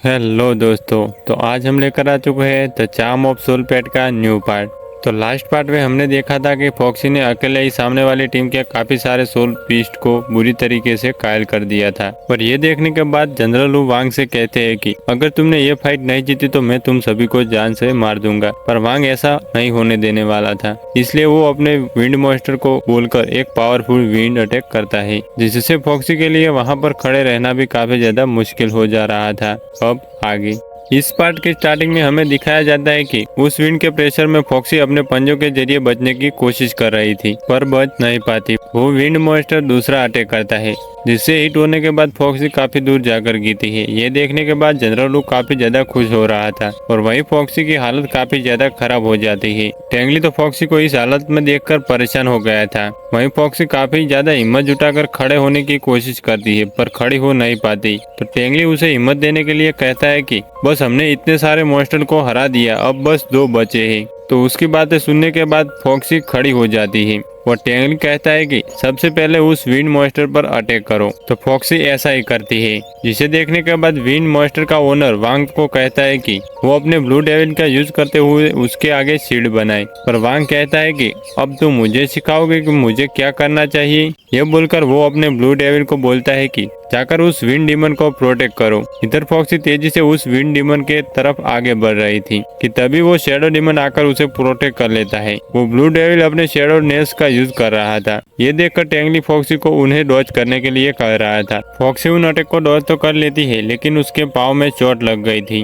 Hello दोस्तों। तो आज हम लेकर आ चुके हैं the charm of soul pat का न्यू पार्ट। तो लास्ट पार्ट में हमने देखा था कि फॉक्सी ने अकेले ही सामने वाली टीम के काफी सारे सोल बीस्ट को बुरी तरीके से कायल कर दिया था। और ये देखने के बाद जनरल लू वांग से कहते हैं कि अगर तुमने ये फाइट नहीं जीती तो मैं तुम सभी को जान से मार दूंगा। पर वांग ऐसा नहीं होने देने वाला था, इसलिए वो अपने विंड मॉन्स्टर को बोलकर एक पावरफुल विंड अटैक करता है, जिससे फॉक्सी के लिए वहां पर खड़े रहना भी काफी ज्यादा मुश्किल हो जा रहा था। अब आगे इस पार्ट के स्टार्टिंग में हमें दिखाया जाता है कि उस विंड के प्रेशर में फॉक्सी अपने पंजों के जरिए बचने की कोशिश कर रही थी, पर बच नहीं पाती। वो विंड मॉन्स्टर दूसरा अटैक करता है, जिससे हिट होने के बाद फॉक्सी काफी दूर जाकर गिरती है। ये देखने के बाद जनरल लू काफी ज्यादा खुश हो रहा था और वहीं फॉक्सी की हालत काफी ज्यादा खराब हो जाती है। टेंगली तो फॉक्सी को इस हालत में देखकर परेशान हो गया था। वहीं फॉक्सी काफी ज्यादा हिम्मत जुटाकर खड़े होने की कोशिश करती है, पर खड़ी हो नहीं पाती। तो टेंगली उसे हिम्मत देने के लिए कहता है कि बस हमने इतने सारे मॉन्स्टर को हरा दिया, अब बस 2 बचे हैं। तो उसकी बातें सुनने के बाद फॉक्सी खड़ी हो जाती है और टेंगली कहता है कि सबसे पहले उस विंड मॉन्स्टर पर अटैक करो। तो फॉक्सी ऐसा ही करती है, जिसे देखने के बाद विंड मॉन्स्टर का ओनर वांग को कहता है कि वो अपने ब्लू डेविल का यूज करते हुए उसके आगे शील्ड बनाए। पर वांग कहता है कि अब तुम मुझे सिखाओगे कि मुझे क्या करना चाहिए। यह बोलकर वो अपने ब्लू डेविल को बोलता है कि जाकर उस विंड डीमन को प्रोटेक्ट करो। इधर फॉक्सी तेजी से उस विंड डीमन के तरफ आगे बढ़ रही थी कि तभी वो शैडो डीमन आकर उसे प्रोटेक्ट कर लेता है। वो ब्लू डेविल अपने शैडो नेल्स का यूज कर रहा था। ये देखकर टेंगली फॉक्सी को उन्हें डॉज करने के लिए कह रहा था। फॉक्सी उन अटैक को डॉज तो कर लेती है, लेकिन उसके पाँव में चोट लग गई थी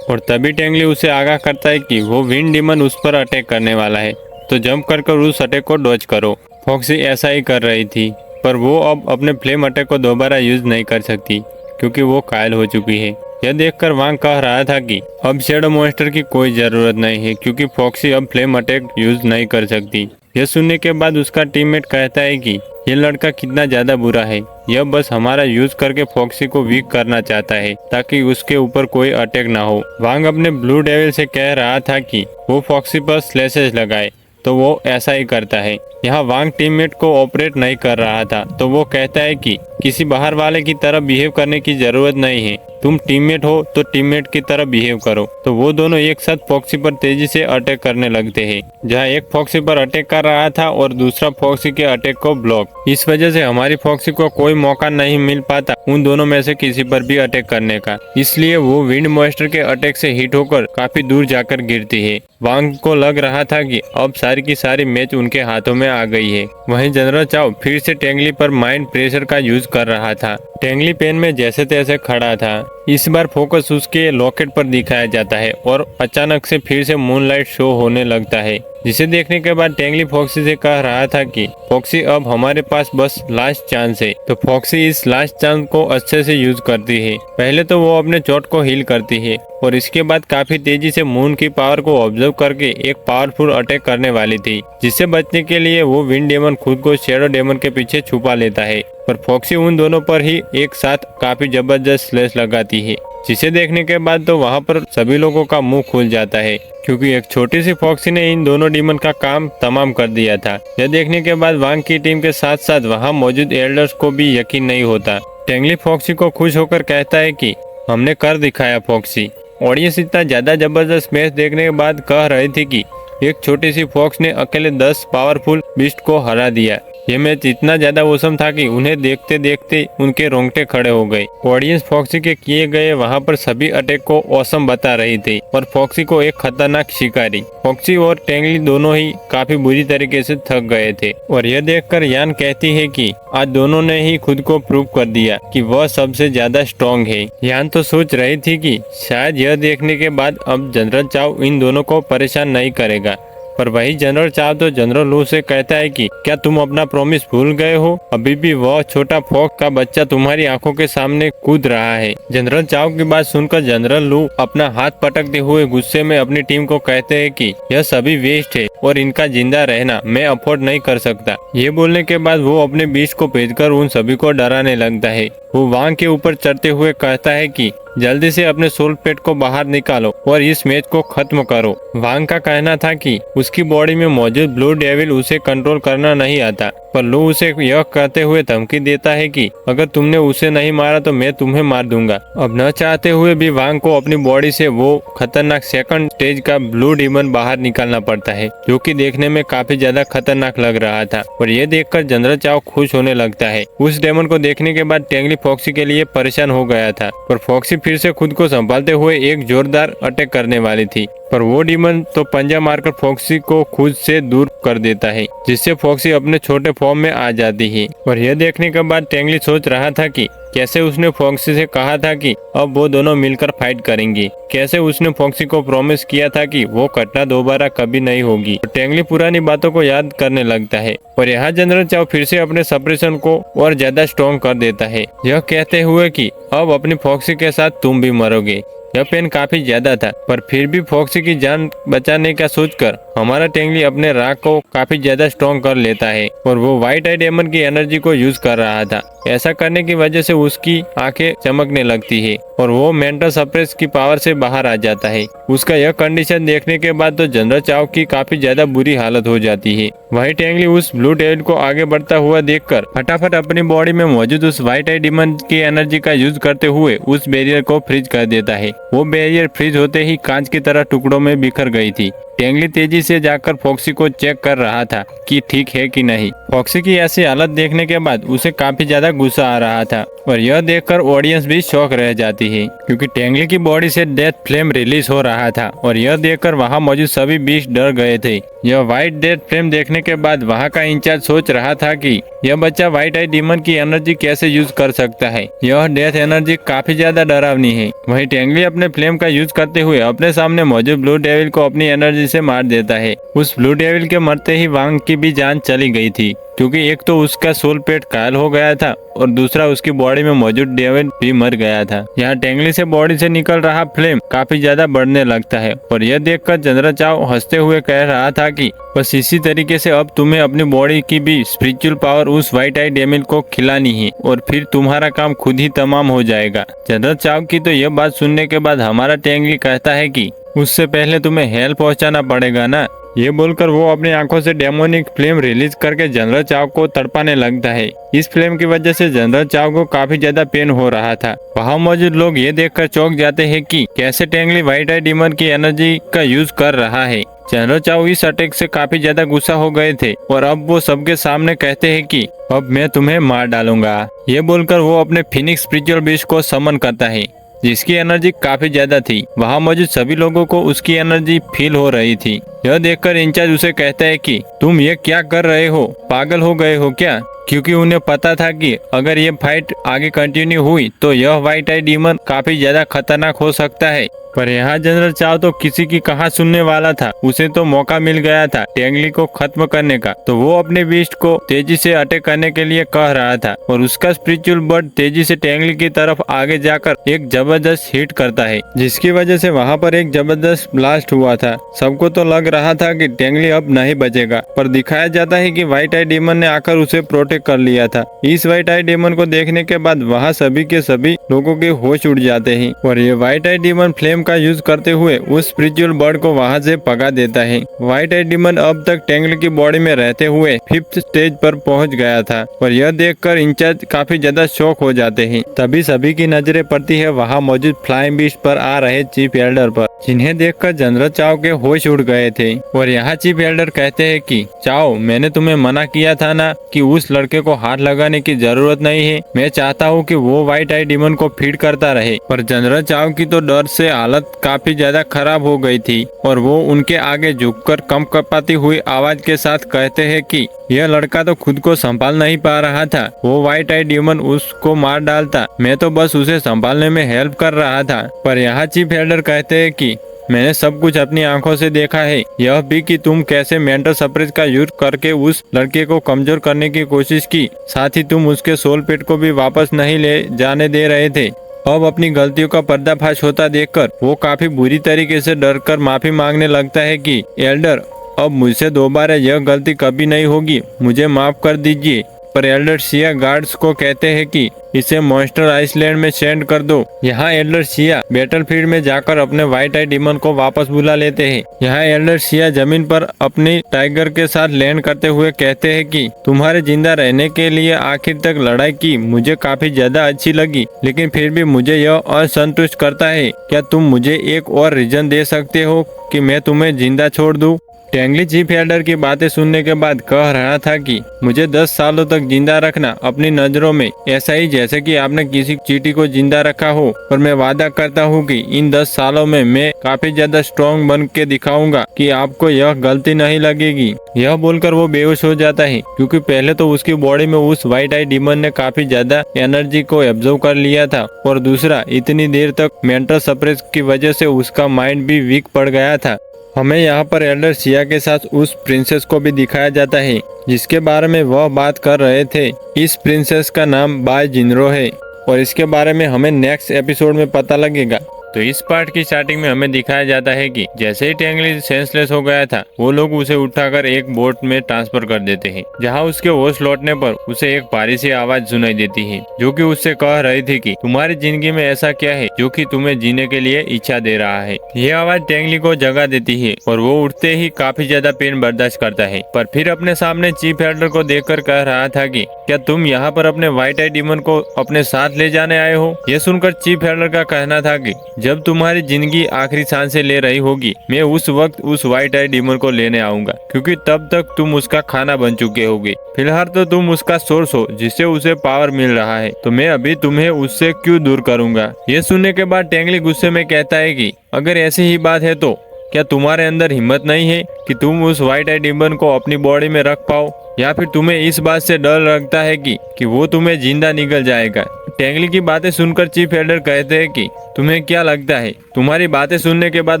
और तभी टेंगली उसे आगाह करता है कि वो विंड डीमन उस पर अटैक करने वाला है, तो जंप कर उस अटैक को डॉज करो। फॉक्सी ऐसा ही कर रही थी, पर वो अब अपने फ्लेम अटैक को दोबारा यूज नहीं कर सकती क्योंकि वो कायल हो चुकी है। यह देखकर वांग कह रहा था कि अब शैडो मॉन्स्टर की कोई जरूरत नहीं है क्योंकि फॉक्सी अब फ्लेम अटैक यूज नहीं कर सकती। यह सुनने के बाद उसका टीममेट कहता है कि यह लड़का कितना ज्यादा बुरा है, यह बस हमारा यूज करके फॉक्सी को वीक करना चाहता है ताकि उसके ऊपर कोई अटैक ना हो। वांग अपने ब्लू डेविल से कह रहा था कि वो फॉक्सी पर स्लैशेस लगाए, तो वो ऐसा ही करता है। यहाँ वांग टीममेट को ऑपरेट नहीं कर रहा था, तो वो कहता है कि किसी बाहर वाले की तरह बिहेव करने की जरूरत नहीं है, तुम टीममेट हो तो टीममेट की तरह बिहेव करो। तो वो दोनों एक साथ फॉक्सी पर तेजी से अटैक करने लगते हैं। जहाँ एक फॉक्सी पर अटैक कर रहा था और दूसरा फॉक्सी के अटैक को ब्लॉक। इस वजह से हमारी फॉक्सी को कोई मौका नहीं मिल पाता उन दोनों में से किसी पर भी अटैक करने का, इसलिए वो विंड मॉन्स्टर के अटैक से हिट होकर काफी दूर जाकर गिरती है। वांग को लग रहा था कि अब सारी की सारी मैच उनके हाथों में आ गई है। वहीं जनरल चाओ फिर से टेंगली पर माइंड प्रेशर का यूज कर रहा था। टेंगली पेन में जैसे तैसे खड़ा था। इस बार फोकस उसके लॉकेट पर दिखाया जाता है और अचानक से फिर से मूनलाइट शो होने लगता है, जिसे देखने के बाद टेंगली फॉक्सी से कह रहा था कि फॉक्सी अब हमारे पास बस लास्ट चांस है। तो फॉक्सी इस लास्ट चांस को अच्छे से यूज करती है। पहले तो वो अपने चोट को हील करती है और इसके बाद काफी तेजी से मून की पावर को ऑब्जर्व करके एक पावरफुल अटैक करने वाली थी, जिससे बचने के लिए वो विंड डेमन खुद को शैडो डेमन के पीछे छुपा लेता है। पर फॉक्सी उन दोनों पर ही एक साथ काफी जबरदस्त स्लैश लगाती है, जिसे देखने के बाद तो वहां पर सभी लोगों का मुंह खुल जाता है क्योंकि एक छोटी सी फॉक्सी ने इन दोनों डीमन का काम तमाम कर दिया था। यह देखने के बाद वांग की टीम के साथ साथ वहां मौजूद एल्डर्स को भी यकीन नहीं होता। टेंगली फॉक्सी को खुश होकर कहता है कि हमने कर दिखाया फॉक्सी। ऑडियंस इतना ज्यादा जबरदस्त मैच देखने के बाद कह रहे थे कि एक छोटी सी फॉक्स ने अकेले 10 पावरफुल बीस्ट को हरा दिया। ये मैच इतना ज्यादा औसम था कि उन्हें देखते देखते उनके रोंगटे खड़े हो गए। ऑडियंस फॉक्सी के किए गए वहां पर सभी अटैक को औसम बता रही थी और फॉक्सी को एक खतरनाक शिकारी। फॉक्सी और टेंगली दोनों ही काफी बुरी तरीके से थक गए थे और यह देखकर यान कहती है कि आज दोनों ने ही खुद को प्रूव कर दिया कि वह सबसे ज्यादा स्ट्रॉन्ग है। यान तो सोच रही थी कि शायद यह देखने के बाद अब जनरल चाओ इन दोनों को परेशान नहीं करेगा, पर वही जनरल चाओ तो जनरल लू से कहता है कि क्या तुम अपना प्रॉमिस भूल गए हो? अभी भी वह छोटा फॉक्स का बच्चा तुम्हारी आंखों के सामने कूद रहा है। जनरल चाओ की बात सुनकर जनरल लू अपना हाथ पटकते हुए गुस्से में अपनी टीम को कहते हैं कि यह सभी वेस्ट है और इनका जिंदा रहना मैं अफोर्ड नहीं कर सकता। ये बोलने के बाद वो अपने बीच को भेजकर उन सभी को डराने लगता है। वो वांग के ऊपर चढ़ते हुए कहता है कि जल्दी से अपने सोल पेट को बाहर निकालो और इस मैच को खत्म करो। वांग का कहना था कि उसकी बॉडी में मौजूद ब्लू डेविल उसे कंट्रोल करना नहीं आता, पर लू उसे यह कहते हुए धमकी देता है कि अगर तुमने उसे नहीं मारा तो मैं तुम्हें मार दूंगा। अब न चाहते हुए भी वांग को अपनी बॉडी से वो खतरनाक सेकंड स्टेज का ब्लू डीमन बाहर निकालना पड़ता है, जो कि देखने में काफी ज्यादा खतरनाक लग रहा था। और ये देखकर जनरल चाओ खुश होने लगता है। उस डेमन को देखने के बाद टेंगली फॉक्सी के लिए परेशान हो गया था, पर फॉक्सी फिर से खुद को संभालते हुए एक जोरदार अटैक करने वाली थी, पर वो डीमन तो पंजा मारकर फॉक्सी को खुद से दूर कर देता है, जिससे फॉक्सी अपने छोटे फॉर्म में आ जाती है। और यह देखने के बाद टेंगली सोच रहा था कि कैसे उसने फॉक्सी से कहा था कि अब वो दोनों मिलकर फाइट करेंगे, कैसे उसने फॉक्सी को प्रॉमिस किया था कि वो घटना दोबारा कभी नहीं होगी। तो टेंगली पुरानी बातों को याद करने लगता है और यहाँ जनरल चाओ फिर से अपने सप्रेशन को और ज्यादा स्ट्रॉन्ग कर देता है, यह कहते हुए कि अब अपनी फॉक्सी के साथ तुम भी मरोगे। यह पेन काफी ज्यादा था, पर फिर भी फॉक्सी की जान बचाने का सोचकर हमारा टेंगली अपने राग को काफी ज्यादा स्ट्रॉन्ग कर लेता है और वो व्हाइट आई डेमन की एनर्जी को यूज कर रहा था। ऐसा करने की वजह से उसकी आंखें चमकने लगती है और वो मेंटल सप्रेस की पावर से बाहर आ जाता है। उसका यह कंडीशन देखने के बाद तो जनरल चाओ की काफी ज्यादा बुरी हालत हो जाती है। वही टेंगली उस ब्लू डेविल को आगे बढ़ता हुआ देखकर फटाफट अपनी बॉडी में मौजूद उस व्हाइट आई डीमन की एनर्जी का यूज करते हुए उस बैरियर को फ्रीज कर देता है। वो बैरियर फ्रीज होते ही कांच की तरह टुकड़ों में बिखर गई थी। टेंगली तेजी से जाकर फॉक्सी को चेक कर रहा था कि ठीक है कि नहीं। फॉक्सी की ऐसी हालत देखने के बाद उसे काफी ज्यादा गुस्सा आ रहा था और यह देखकर ऑडियंस भी शॉक रह जाती है, क्योंकि टेंगली की बॉडी से डेथ फ्लेम रिलीज हो रहा था और यह देखकर वहां मौजूद सभी बीस्ट डर गए थे। यह व्हाइट डेथ फ्लेम देखने के बाद वहां का इंचार्ज सोच रहा था कि यह बच्चा व्हाइट आई डीमन की एनर्जी कैसे यूज कर सकता है। यह डेथ एनर्जी काफी ज्यादा डरावनी है। वहीं टेंगली अपने फ्लेम का यूज करते हुए अपने सामने मौजूद ब्लू डेविल को अपनी एनर्जी से मार देता है। उस ब्लू डेविल के मरते ही वांग की भी जान चली गई थी, क्योंकि एक तो उसका सोल पेट घायल हो गया था और दूसरा उसकी बॉडी में मौजूद डेविल भी मर गया था। यहाँ टेंगली से बॉडी से निकल रहा फ्लेम काफी ज्यादा बढ़ने लगता है और यह देखकर जनरल चाओ हंसते हुए कह रहा था कि बस इसी तरीके से अब तुम्हें अपनी बॉडी की भी स्पिरिचुअल पावर उस व्हाइट आई डेविल को खिलानी है और फिर तुम्हारा काम खुद ही तमाम हो जाएगा। जनरल चाओ की तो यह बात सुनने के बाद हमारा टेंगली कहता है कि उससे पहले तुम्हें हेल्प पहुंचाना पड़ेगा ना। ये बोलकर वो अपनी आंखों से डेमोनिक फ्लेम रिलीज करके जनरल चाओ को तड़पाने लगता है। इस फ्लेम की वजह से जनरल चाओ को काफी ज्यादा पेन हो रहा था। वहाँ मौजूद लोग ये देखकर चौंक जाते हैं कि कैसे टेंगली व्हाइट आई डीमन की एनर्जी का यूज कर रहा है। जनरल चाओ इस अटैक से काफी ज्यादा गुस्सा हो गए थे और अब वो सबके सामने कहते हैं कि अब मैं तुम्हें मार डालूंगा। ये बोलकर वो अपने फिनिक्स स्पिरिचुअल बीस्ट को समन करता है, जिसकी एनर्जी काफी ज्यादा थी। वहाँ मौजूद सभी लोगों को उसकी एनर्जी फील हो रही थी। यह देखकर इंचार्ज उसे कहता है कि तुम ये क्या कर रहे हो, पागल हो गए हो क्या? क्योंकि उन्हें पता था कि अगर ये फाइट आगे कंटिन्यू हुई तो यह व्हाइट आई डीमन काफी ज्यादा खतरनाक हो सकता है। पर यहाँ जनरल चाओ तो किसी की कहाँ सुनने वाला था। उसे तो मौका मिल गया था टेंगली को खत्म करने का, तो वो अपने बीस्ट को तेजी से अटैक करने के लिए कह रहा था और उसका स्पिरिचुअल बर्ड तेजी से टेंगली की तरफ आगे जाकर एक जबरदस्त हिट करता है, जिसकी वजह से वहाँ पर एक जबरदस्त ब्लास्ट हुआ था। सबको तो लग रहा था कि टेंगली अब नहीं बचेगा, पर दिखाया जाता है कि व्हाइट आई डीमन ने आकर उसे प्रोटेक्ट कर लिया था। इस व्हाइट आई डीमन को देखने के बाद वहाँ सभी के सभी लोगों के होश उड़ जाते हैं और ये व्हाइट आई डीमन फ्लेम का यूज करते हुए उस स्पिरिचुअल बर्ड को वहां से भगा देता है। व्हाइट आई डीमन अब तक टेंगली की बॉडी में रहते हुए 5th स्टेज पर पहुंच गया था और यह देखकर इंचार्ज काफी ज्यादा शॉक हो जाते हैं। तभी सभी की नजरें पड़ती है वहां मौजूद फ्लाइंग बीस्ट पर आ रहे चीफ एल्डर पर, जिन्हें देखकर जनरल चाओ के होश उड़ गए थे। और यहाँ चीफ एल्डर कहते हैं कि चाओ, मैंने तुम्हें मना किया था ना कि उस लड़के को हाथ लगाने की जरूरत नहीं है। मैं चाहता हूँ कि वो व्हाइट आई डीमन को फीड करता रहे। पर जनरल चाओ की तो डर से हालत काफी ज्यादा खराब हो गई थी और वो उनके आगे झुककर कंपकपाती हुई आवाज के साथ कहते हैं कि यह लड़का तो खुद को संभाल नहीं पा रहा था। वो व्हाइट आई डीमन उसको मार डालता, मैं तो बस उसे संभालने में हेल्प कर रहा था। पर यहाँ चीफ एल्डर कहते हैं कि मैंने सब कुछ अपनी आंखों से देखा है, यह भी कि तुम कैसे मेंटल सप्रेस का यूज करके उस लड़के को कमजोर करने की कोशिश की, साथ ही तुम उसके सोल पेट को भी वापस नहीं ले जाने दे रहे थे। अब अपनी गलतियों का पर्दाफाश होता देखकर वो काफी बुरी तरीके से डरकर माफी मांगने लगता है कि एल्डर, अब मुझसे दोबारा यह गलती कभी नहीं होगी, मुझे माफ कर दीजिए। पर एल्डर शिया गार्ड्स को कहते हैं कि इसे मॉन्स्टर आइसलैंड में सेंड कर दो। यहाँ एल्डर शिया बैटलफील्ड में जाकर अपने व्हाइट आई डीमन को वापस बुला लेते हैं। यहाँ एल्डर शिया जमीन पर अपनी टाइगर के साथ लैंड करते हुए कहते हैं कि तुम्हारे जिंदा रहने के लिए आखिर तक लड़ाई की मुझे काफी ज्यादा अच्छी लगी, लेकिन फिर भी मुझे यह असंतुष्ट करता है। क्या तुम मुझे एक और रीजन दे सकते हो कि मैं तुम्हें जिंदा छोड़ दूं? टेंगली चीफ एल्डर की बातें सुनने के बाद कह रहा था कि मुझे 10 सालों तक जिंदा रखना अपनी नजरों में ऐसा ही जैसे कि आपने किसी चींटी को जिंदा रखा हो, पर मैं वादा करता हूँ कि इन 10 सालों में मैं काफी ज्यादा स्ट्रॉन्ग बन के दिखाऊंगा कि आपको यह गलती नहीं लगेगी। यह बोलकर वो बेहोश हो जाता है, क्योंकि पहले तो उसकी बॉडी में उस व्हाइट आई डीमन ने काफी ज्यादा एनर्जी को एब्जॉर्ब कर लिया था, और दूसरा इतनी देर तक मेंटल सप्रेस की वजह से उसका माइंड भी वीक पड़ गया था। हमें यहाँ पर एल्डर शिया के साथ उस प्रिंसेस को भी दिखाया जाता है जिसके बारे में वह बात कर रहे थे। इस प्रिंसेस का नाम बाय जिनरो है, और इसके बारे में हमें नेक्स्ट एपिसोड में पता लगेगा। तो इस पार्ट की स्टार्टिंग में हमें दिखाया जाता है कि जैसे ही टेंगली सेंसलेस हो गया था, वो लोग उसे उठाकर एक बोट में ट्रांसफर कर देते हैं, जहां उसके होश लौटने पर उसे एक भारी सी आवाज सुनाई देती है, जो कि उससे कह रही थी कि तुम्हारी जिंदगी में ऐसा क्या है जो कि तुम्हें जीने के लिए इच्छा दे रहा है। यह आवाज टेंगली को जगा देती है और वो उठते ही काफी ज्यादा पेन बर्दाश्त करता है, पर फिर अपने सामने चीफ एल्डर को देखकर कह रहा था कि क्या तुम यहाँ पर अपने व्हाइट आई डीमन को अपने साथ ले जाने आए हो? यह सुनकर चीफ एल्डर का कहना था कि जब तुम्हारी जिंदगी आखिरी सांसें ले रही होगी, मैं उस वक्त उस व्हाइट आई डीमन को लेने आऊंगा, क्योंकि तब तक तुम उसका खाना बन चुके होगे। फिलहाल तो तुम उसका सोर्स हो जिससे उसे पावर मिल रहा है, तो मैं अभी तुम्हें उससे क्यों दूर करूंगा। ये सुनने के बाद टेंगली गुस्से में कहता है कि अगर ऐसी ही बात है तो क्या तुम्हारे अंदर हिम्मत नहीं है कि तुम उस व्हाइट आई डीमन को अपनी बॉडी में रख पाओ, या फिर तुम्हें इस बात से डर लगता है कि वो तुम्हें जिंदा निकल जाएगा। टेंगली की बातें सुनकर चीफ एल्डर कहते हैं कि तुम्हें क्या लगता है, तुम्हारी बातें सुनने के बाद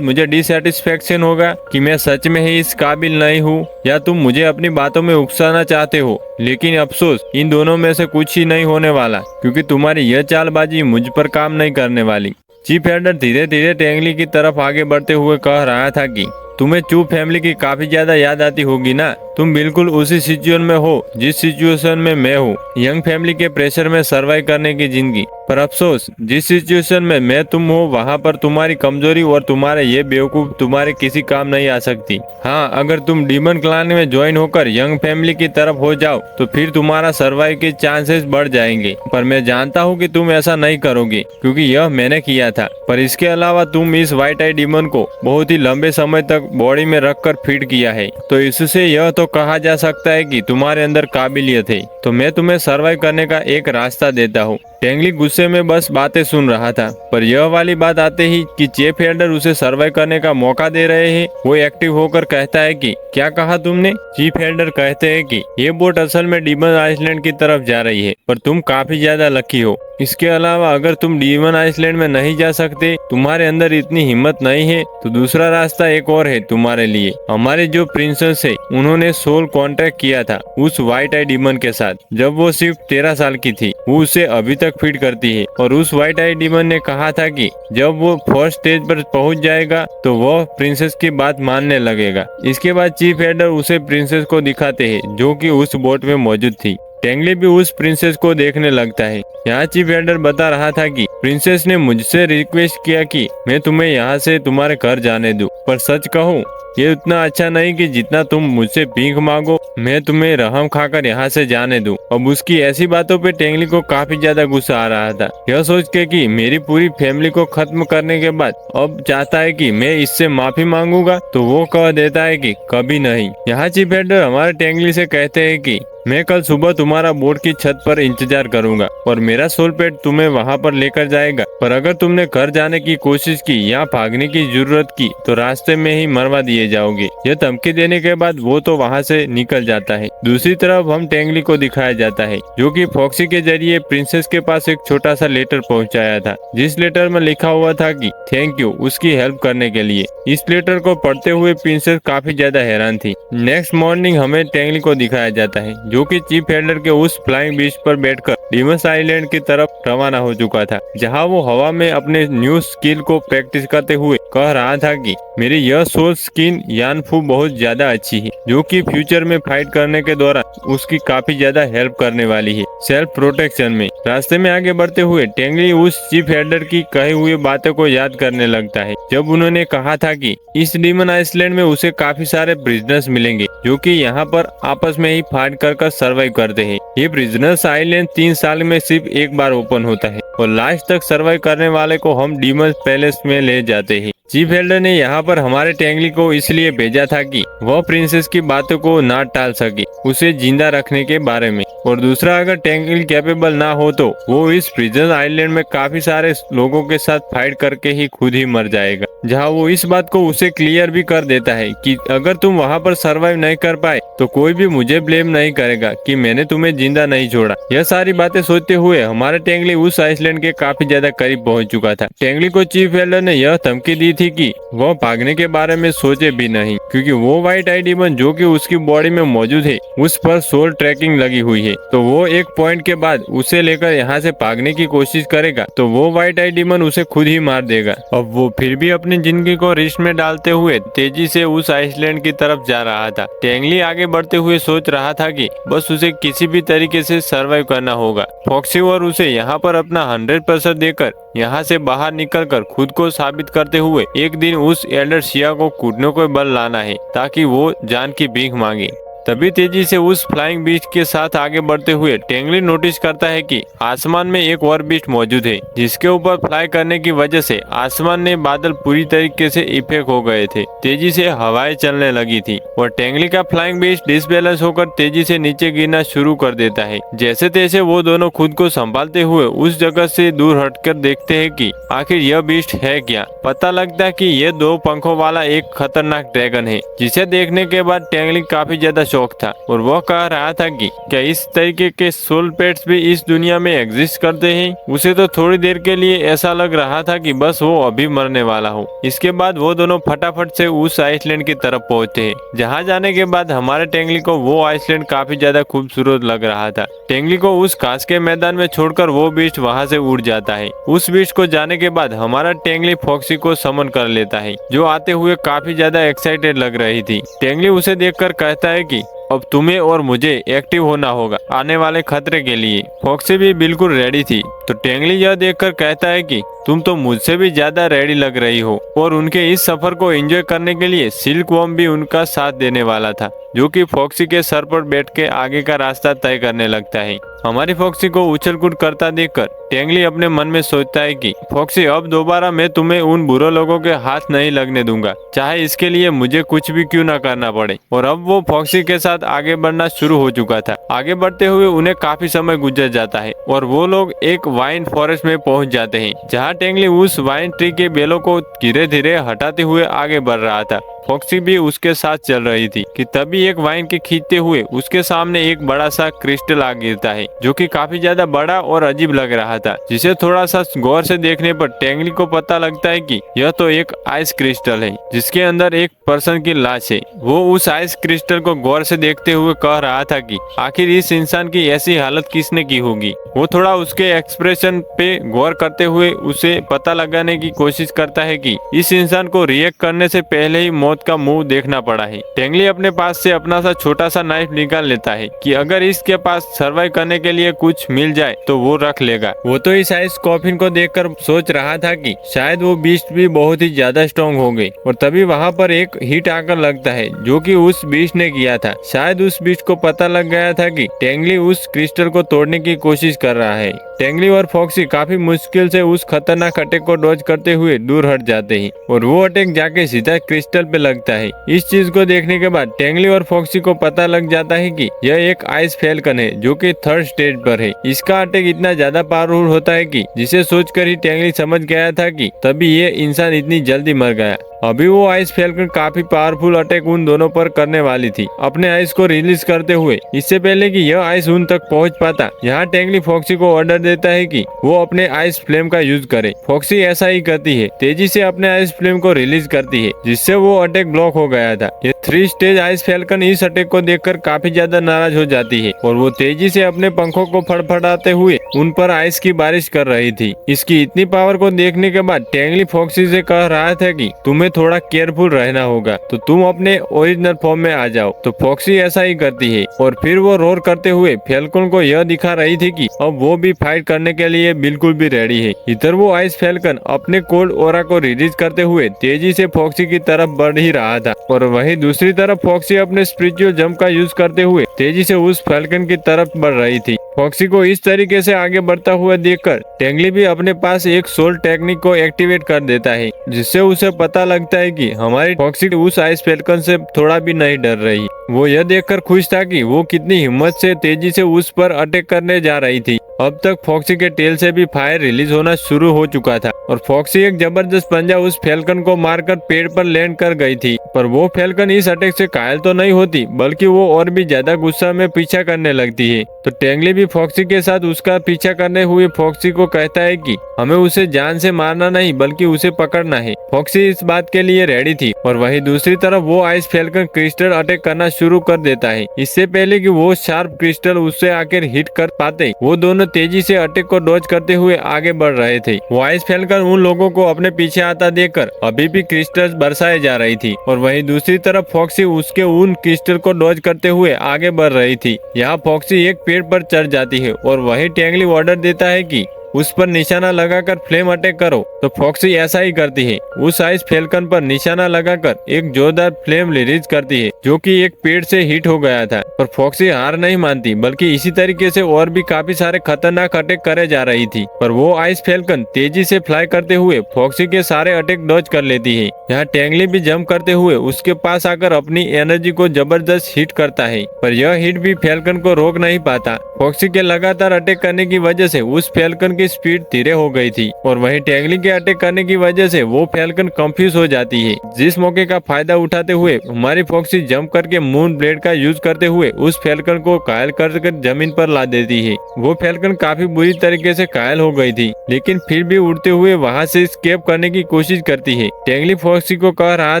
मुझे डिसैटिस्फैक्शन होगा कि मैं सच में ही इस काबिल नहीं हूँ, या तुम मुझे अपनी बातों में उकसाना चाहते हो। लेकिन अफसोस, इन दोनों में से कुछ ही नहीं होने वाला, क्योंकि तुम्हारी यह चालबाजी मुझ पर काम नहीं करने वाली। चीफ एल्डर धीरे धीरे टेंगली की तरफ आगे बढ़ते हुए कह रहा था कि तुम्हें चू फैमिली की काफी ज्यादा याद आती होगी ना। तुम बिल्कुल उसी सिचुएशन में हो जिस सिचुएशन में मैं हूँ, यंग फैमिली के प्रेशर में सर्वाइव करने की जिंदगी। पर अफसोस, जिस सिचुएशन में मैं तुम हो, वहाँ पर तुम्हारी कमजोरी और तुम्हारे ये बेवकूफ तुम्हारे किसी काम नहीं आ सकती। हाँ, अगर तुम डीमन क्लान में ज्वाइन होकर यंग फैमिली की तरफ हो जाओ तो फिर तुम्हारा सर्वाइव के चांसेस बढ़ जाएंगे, पर मैं जानता हूँ कि तुम ऐसा नहीं करोगे, क्योंकि यह मैंने किया था। पर इसके अलावा तुम इस व्हाइट आई डीमन को बहुत ही लंबे समय तक बॉडी में रखकर फीड किया है, तो इससे यह तो कहा जा सकता है कि तुम्हारे अंदर काबिलियत है। तो मैं तुम्हें सर्वाइव करने का एक रास्ता देता हूँ। टेंगली गुस्से में बस बातें सुन रहा था, पर यह वाली बात आते ही कि चीफ एल्डर उसे सर्वाइव करने का मौका दे रहे हैं, वो एक्टिव होकर कहता है कि क्या कहा तुमने? चीफ एल्डर कहते हैं कि ये बोट असल में डीमन आइसलैंड की तरफ जा रही है, पर तुम काफी ज्यादा लकी हो। इसके अलावा अगर तुम डीमन आइसलैंड में नहीं जा सकते, तुम्हारे अंदर इतनी हिम्मत नहीं है, तो दूसरा रास्ता एक और है तुम्हारे लिए। हमारे जो प्रिंसेस है, उन्होंने सोल कॉन्ट्रैक्ट किया था उस व्हाइट आई डीमन के साथ जब वो सिर्फ 13 साल की थी। वो उसे अभी तक फीड करती है, और उस व्हाइट आई डीमन ने कहा था कि जब वो फर्स्ट स्टेज पर पहुंच जाएगा तो वह प्रिंसेस की बात मानने लगेगा। इसके बाद चीफ एल्डर उसे प्रिंसेस को दिखाते हैं जो कि उस बोट में मौजूद थी। टेंगली भी उस प्रिंसेस को देखने लगता है। यहाँ चीफ एल्डर बता रहा था कि प्रिंसेस ने मुझसे रिक्वेस्ट किया कि मैं तुम्हें यहाँ से तुम्हारे घर जाने दूं, पर सच कहूँ ये उतना अच्छा नहीं कि जितना तुम मुझसे भीख मांगो मैं तुम्हें रहम खाकर यहाँ से जाने दूं। अब उसकी ऐसी बातों पे टेंगली को काफी ज्यादा गुस्सा आ रहा था। यह सोच के कि मेरी पूरी फैमिली को खत्म करने के बाद अब चाहता है कि मैं इससे माफी मांगूंगा, तो वो कह देता है कि कभी नहीं। यहाँ चीफ एल्डर हमारे टेंगली से कहते हैं कि मैं कल सुबह तुम्हारा बोट की छत पर इंतजार करूंगा और मेरा सोल पेट तुम्हें वहां पर लेकर जाएगा, पर अगर तुमने घर जाने की कोशिश की या भागने की जरूरत की तो रास्ते में ही मरवा दिए जाओगे। यह धमकी देने के बाद वो तो वहां से निकल जाता है। दूसरी तरफ हम टेंगली को दिखाया जाता है जो कि फॉक्सी के जरिए प्रिंसेस के पास एक छोटा सा लेटर पहुंचाया था, जिस लेटर में लिखा हुआ था कि थैंक यू उसकी हेल्प करने के लिए। इस लेटर को पढ़ते हुए प्रिंसेस काफी ज्यादा हैरान थी। नेक्स्ट मॉर्निंग हमें टेंगली को दिखाया जाता है जो कि चीफ एल्डर के उस फ्लाइंग बीस्ट पर बैठकर डीमस आइलैंड की तरफ रवाना हो चुका था, जहां वो हवा में अपने न्यू स्किल को प्रैक्टिस करते हुए कह रहा था कि मेरी यह सोल स्किन यानफू बहुत ज्यादा अच्छी है, जो कि फ्यूचर में फाइट करने के दौरान उसकी काफी ज्यादा हेल्प करने वाली है सेल्फ प्रोटेक्शन में। रास्ते में आगे बढ़ते हुए टेंगली उस चीफ एल्डर की कही हुई बातों को याद करने लगता है, जब उन्होंने कहा था कि इस डीमन आइसलैंड में उसे काफी सारे प्रिजनर्स मिलेंगे जो कि यहाँ पर आपस में ही फाइट कर सर्वाइव करते हैं। ये प्रिजनर्स आइलैंड 3 साल में सिर्फ एक बार ओपन होता है और लास्ट तक सर्वाइव करने वाले को हम डीमन पैलेस में ले जाते हैं। चीफ एल्डर ने यहाँ पर हमारे टेंगली को इसलिए भेजा था कि वह प्रिंसेस की बातों को ना टाल सके उसे जिंदा रखने के बारे में, और दूसरा अगर टेंगली कैपेबल ना हो तो वो इस प्रिजन आइलैंड में काफी सारे लोगों के साथ फाइट करके ही खुद ही मर जाएगा। जहाँ वो इस बात को उसे क्लियर भी कर देता है कि अगर तुम वहाँ पर सर्वाइव नहीं कर पाए तो कोई भी मुझे ब्लेम नहीं करेगा कि मैंने तुम्हें जिंदा नहीं छोड़ा। यह सारी बातें सोचते हुए हमारा टेंगली उस आइसलैंड के काफी ज्यादा करीब पहुंच चुका था। टेंगली को चीफ एल्डर ने यह धमकी दी थी कि वह भागने के बारे में सोचे भी नहीं, क्योंकि वो व्हाइट आई डीमन जो कि उसकी बॉडी में मौजूद है उस पर सोल ट्रैकिंग लगी हुई है, तो वो एक पॉइंट के बाद उसे लेकर यहाँ से भागने की कोशिश करेगा तो वो व्हाइट आई डीमन उसे खुद ही मार देगा। अब वो फिर भी अपनी जिंदगी को रिस्क में डालते हुए तेजी से उस आइसलैंड की तरफ जा रहा था। टेंगली आगे बढ़ते हुए सोच रहा था कि बस उसे किसी भी तरीके से सर्वाइव करना होगा। फॉक्सी और उसे यहाँ पर अपना 100% देकर यहाँ से बाहर निकलकर खुद को साबित करते हुए एक दिन उस एल्डर शिया को कूटने को बल लाना है ताकि वो जान की भीख मांगे। तभी तेजी से उस फ्लाइंग बीस्ट के साथ आगे बढ़ते हुए टेंगली नोटिस करता है कि आसमान में एक और बीस्ट मौजूद है, जिसके ऊपर फ्लाई करने की वजह से आसमान में बादल पूरी तरीके से इफेक्ट हो गए थे। तेजी से हवाएं चलने लगी थी और टेंगली का फ्लाइंग बीस्ट डिसबैलेंस होकर तेजी से नीचे गिरना शुरू कर देता है। जैसे तैसे वो दोनों खुद को संभालते हुए उस जगह से दूर हटकर देखते हैं कि आखिर यह बीस्ट है क्या। पता लगता है कि यह 2 पंखों वाला एक खतरनाक ड्रैगन है, जिसे देखने के बाद टेंगली काफी ज्यादा शौक था और वह कह रहा था कि क्या इस तरीके के सोल पेट्स भी इस दुनिया में एग्जिस्ट करते हैं। उसे तो थोड़ी देर के लिए ऐसा लग रहा था कि बस वो अभी मरने वाला हो। इसके बाद वो दोनों फटाफट से उस आइसलैंड की तरफ पहुंचते हैं, जहां जाने के बाद हमारे टेंगली को वो आइसलैंड काफी ज्यादा खूबसूरत लग रहा था। टेंगली को उस घास के मैदान में छोड़कर वो बीस्ट वहां से उड़ जाता है। उस बीस्ट को जाने के बाद हमारा टेंगली फॉक्सी को समन कर लेता है, जो आते हुए काफी ज्यादा एक्साइटेड लग रही थी। टेंगली उसे देखकर कहता है कि अब तुम्हें और मुझे एक्टिव होना होगा आने वाले खतरे के लिए। फॉक्सी भी बिल्कुल रेडी थी, तो टेंगली यह देखकर कहता है कि तुम तो मुझसे भी ज्यादा रेडी लग रही हो। और उनके इस सफर को एंजॉय करने के लिए सिल्क वॉर्म भी उनका साथ देने वाला था, जो कि फॉक्सी के सर पर बैठ के आगे का रास्ता तय करने लगता है। हमारी फॉक्सी को उछल कूद करता देखकर टेंगली अपने मन में सोचता है कि फॉक्सी अब दोबारा मैं तुम्हें उन बुरे लोगों के हाथ नहीं लगने दूंगा, चाहे इसके लिए मुझे कुछ भी क्यों ना करना पड़े। और अब वो फॉक्सी के साथ आगे बढ़ना शुरू हो चुका था। आगे बढ़ते हुए उन्हें काफी समय गुजर जाता है और वो लोग एक वाइन फॉरेस्ट में पहुंच जाते हैं, जहाँ टेंगली उस वाइन ट्री के बेलों को धीरे धीरे हटाते हुए आगे बढ़ रहा था। फॉक्सी भी उसके साथ चल रही थी कि तभी एक वाइन के खींचते हुए उसके सामने एक बड़ा सा क्रिस्टल आ गिरता है, जो कि काफी ज्यादा बड़ा और अजीब लग रहा था, जिसे थोड़ा सा गौर से देखने पर टेंगली को पता लगता है कि यह तो एक आइस क्रिस्टल है, जिसके अंदर एक पर्सन की लाश है। वो उस आइस क्रिस्टल को गौर से देखते हुए कह रहा था कि आखिर इस इंसान की ऐसी हालत किसने की होगी। वो थोड़ा उसके एक्सप्रेशन पे गौर करते हुए उसे पता लगाने की कोशिश करता है कि इस इंसान को रिएक्ट करने से पहले ही मौत का मुंह देखना पड़ा है। टेंगली अपने पास से अपना सा छोटा सा नाइफ निकाल लेता है कि अगर इसके पास सर्वाइव करने के लिए कुछ मिल जाए तो वो रख लेगा। वो तो इस आइस कॉफिन को देखकर सोच रहा था कि शायद वो बीस्ट भी बहुत ही ज्यादा स्ट्रॉन्ग हो गई। और तभी वहाँ पर एक हिट आकर लगता है, जो कि उस बीस्ट ने किया था। शायद उस बीस्ट को पता लग गया था कि टेंगली उस क्रिस्टल को तोड़ने की कोशिश कर रहा है। टेंगली और फॉक्सी काफी मुश्किल से उस खतरनाक अटैक को डॉज करते हुए दूर हट जाते हैं और वो अटैक जाके सीधा क्रिस्टल पे लगता है। इस चीज को देखने के बाद टेंगली और फॉक्सी को पता लग जाता है कि यह एक आइस फैल्कन है, जो कि 3rd स्टेज पर है। इसका अटैक इतना ज्यादा पावरफुल होता है कि जिसे सोचकर ही टेंगली समझ गया था कि तभी ये इंसान इतनी जल्दी मर गया। अभी वो आइस फैल्कन काफी पावरफुल अटैक उन दोनों पर करने वाली थी, अपने आइस को रिलीज करते हुए। इससे पहले कि यह आइस उन तक पहुंच पाता, यहाँ टेंगली फॉक्सी को ऑर्डर देता है कि वो अपने आइस फ्लेम का यूज करे। फॉक्सी ऐसा ही करती है, तेजी से अपने आइस फ्लेम को रिलीज करती है, जिससे वो अटैक ब्लॉक हो गया था। ये 3 स्टेज आइस फैल्कन इस अटैक को देखकर काफी ज्यादा नाराज हो जाती है और वो तेजी से अपने पंखों को फड़फड़ाते हुए उन पर आइस की बारिश कर रही थी। इसकी इतनी पावर को देखने के बाद टेंगली फॉक्सी से कह रहा था कि तुम्हें थोड़ा केयरफुल रहना होगा, तो तुम अपने ओरिजिनल फॉर्म में आ जाओ। तो फॉक्सी ऐसा ही करती है और फिर वो रोर करते हुए फैल्कन को यह दिखा रही थी कि अब वो भी फाइट करने के लिए बिल्कुल भी रेडी है। इधर वो आइस फैल्कन अपने कोल्ड ओरा को रिलीज करते हुए तेजी से फॉक्सी की तरफ बढ़ ही रहा था और वहीं दूसरी तरफ फॉक्सी अपने स्पिरिचुअल जंप का यूज करते हुए तेजी से उस फैल्कन की तरफ बढ़ रही थी। फॉक्सी को इस तरीके से आगे बढ़ता हुआ देखकर टेंगली भी अपने पास एक सोल टेक्निक को एक्टिवेट कर देता है, जिससे उसे पता लगता है कि हमारी फॉक्सी उस आइस फैल्कन से थोड़ा भी नहीं डर रही। वो यह देखकर खुश था कि वो कितनी हिम्मत से तेजी से उस पर अटैक करने जा रही थी। अब तक फॉक्सी के टेल से भी फायर रिलीज होना शुरू हो चुका था और फॉक्सी एक जबरदस्त पंजा उस फैल्कन को मारकर पेड़ पर लैंड कर गई थी। पर वो फैल्कन इस अटैक से घायल तो नहीं होती, बल्कि वो और भी ज्यादा गुस्सा में पीछा करने लगती है। तो टेंगली भी फॉक्सी के साथ उसका पीछा करने हुए फॉक्सी को कहता है कि हमें उसे जान से मारना नहीं, बल्कि उसे पकड़ना है। फॉक्सी इस बात के लिए रेडी थी और वहीं दूसरी तरफ वो आइस फैल्कन क्रिस्टल अटैक करना शुरू कर देता है। इससे पहले कि वो शार्प क्रिस्टल उससे आकर हिट कर पाते, वो दोनों तेजी से अटैक को डॉज करते हुए आगे बढ़ रहे थे। वो आइस फैल्कन उन लोगों को अपने पीछे आता देखकर अभी भी क्रिस्टल बरसाए जा रही थी और वहीं दूसरी तरफ फॉक्सी उसके उन क्रिस्टल को डॉज करते हुए आगे बढ़ रही थी। यहाँ फॉक्सी एक पेड़ पर चढ़ जाती है और वहीं टेंगली ऑर्डर देता है कि उस पर निशाना लगाकर फ्लेम अटैक करो। तो फॉक्सी ऐसा ही करती है, उस आइस फैल्कन पर निशाना लगाकर एक जोरदार फ्लेम रिलीज करती है, जो कि एक पेड़ से हिट हो गया था। पर फॉक्सी हार नहीं मानती, बल्कि इसी तरीके से और भी काफी सारे खतरनाक अटैक करे जा रही थी। पर वो आइस फैल्कन तेजी से फ्लाई करते हुए फॉक्सी के सारे अटैक डॉज कर लेती है। यहाँ टेंगली भी जंप करते हुए उसके पास आकर अपनी एनर्जी को जबरदस्त हिट करता है, पर यह हिट भी फैल्कन को रोक नहीं पाता। फॉक्सी के लगातार अटैक करने की वजह से उस फैल्कन की स्पीड धीरे हो गई थी और वहीं टेंगली के अटैक करने की वजह से वो फैल्कन कंफ्यूज हो जाती है। जिस मौके का फायदा उठाते हुए हमारी फॉक्सी जंप करके मून ब्लेड का यूज करते हुए उस फैल्कन को घायल कर जमीन पर ला देती है। वो फैल्कन काफी बुरी तरीके से घायल हो गई थी, लेकिन फिर भी उड़ते हुए वहाँ से एस्केप करने की कोशिश करती है। टेंगली फॉक्सी को कह रहा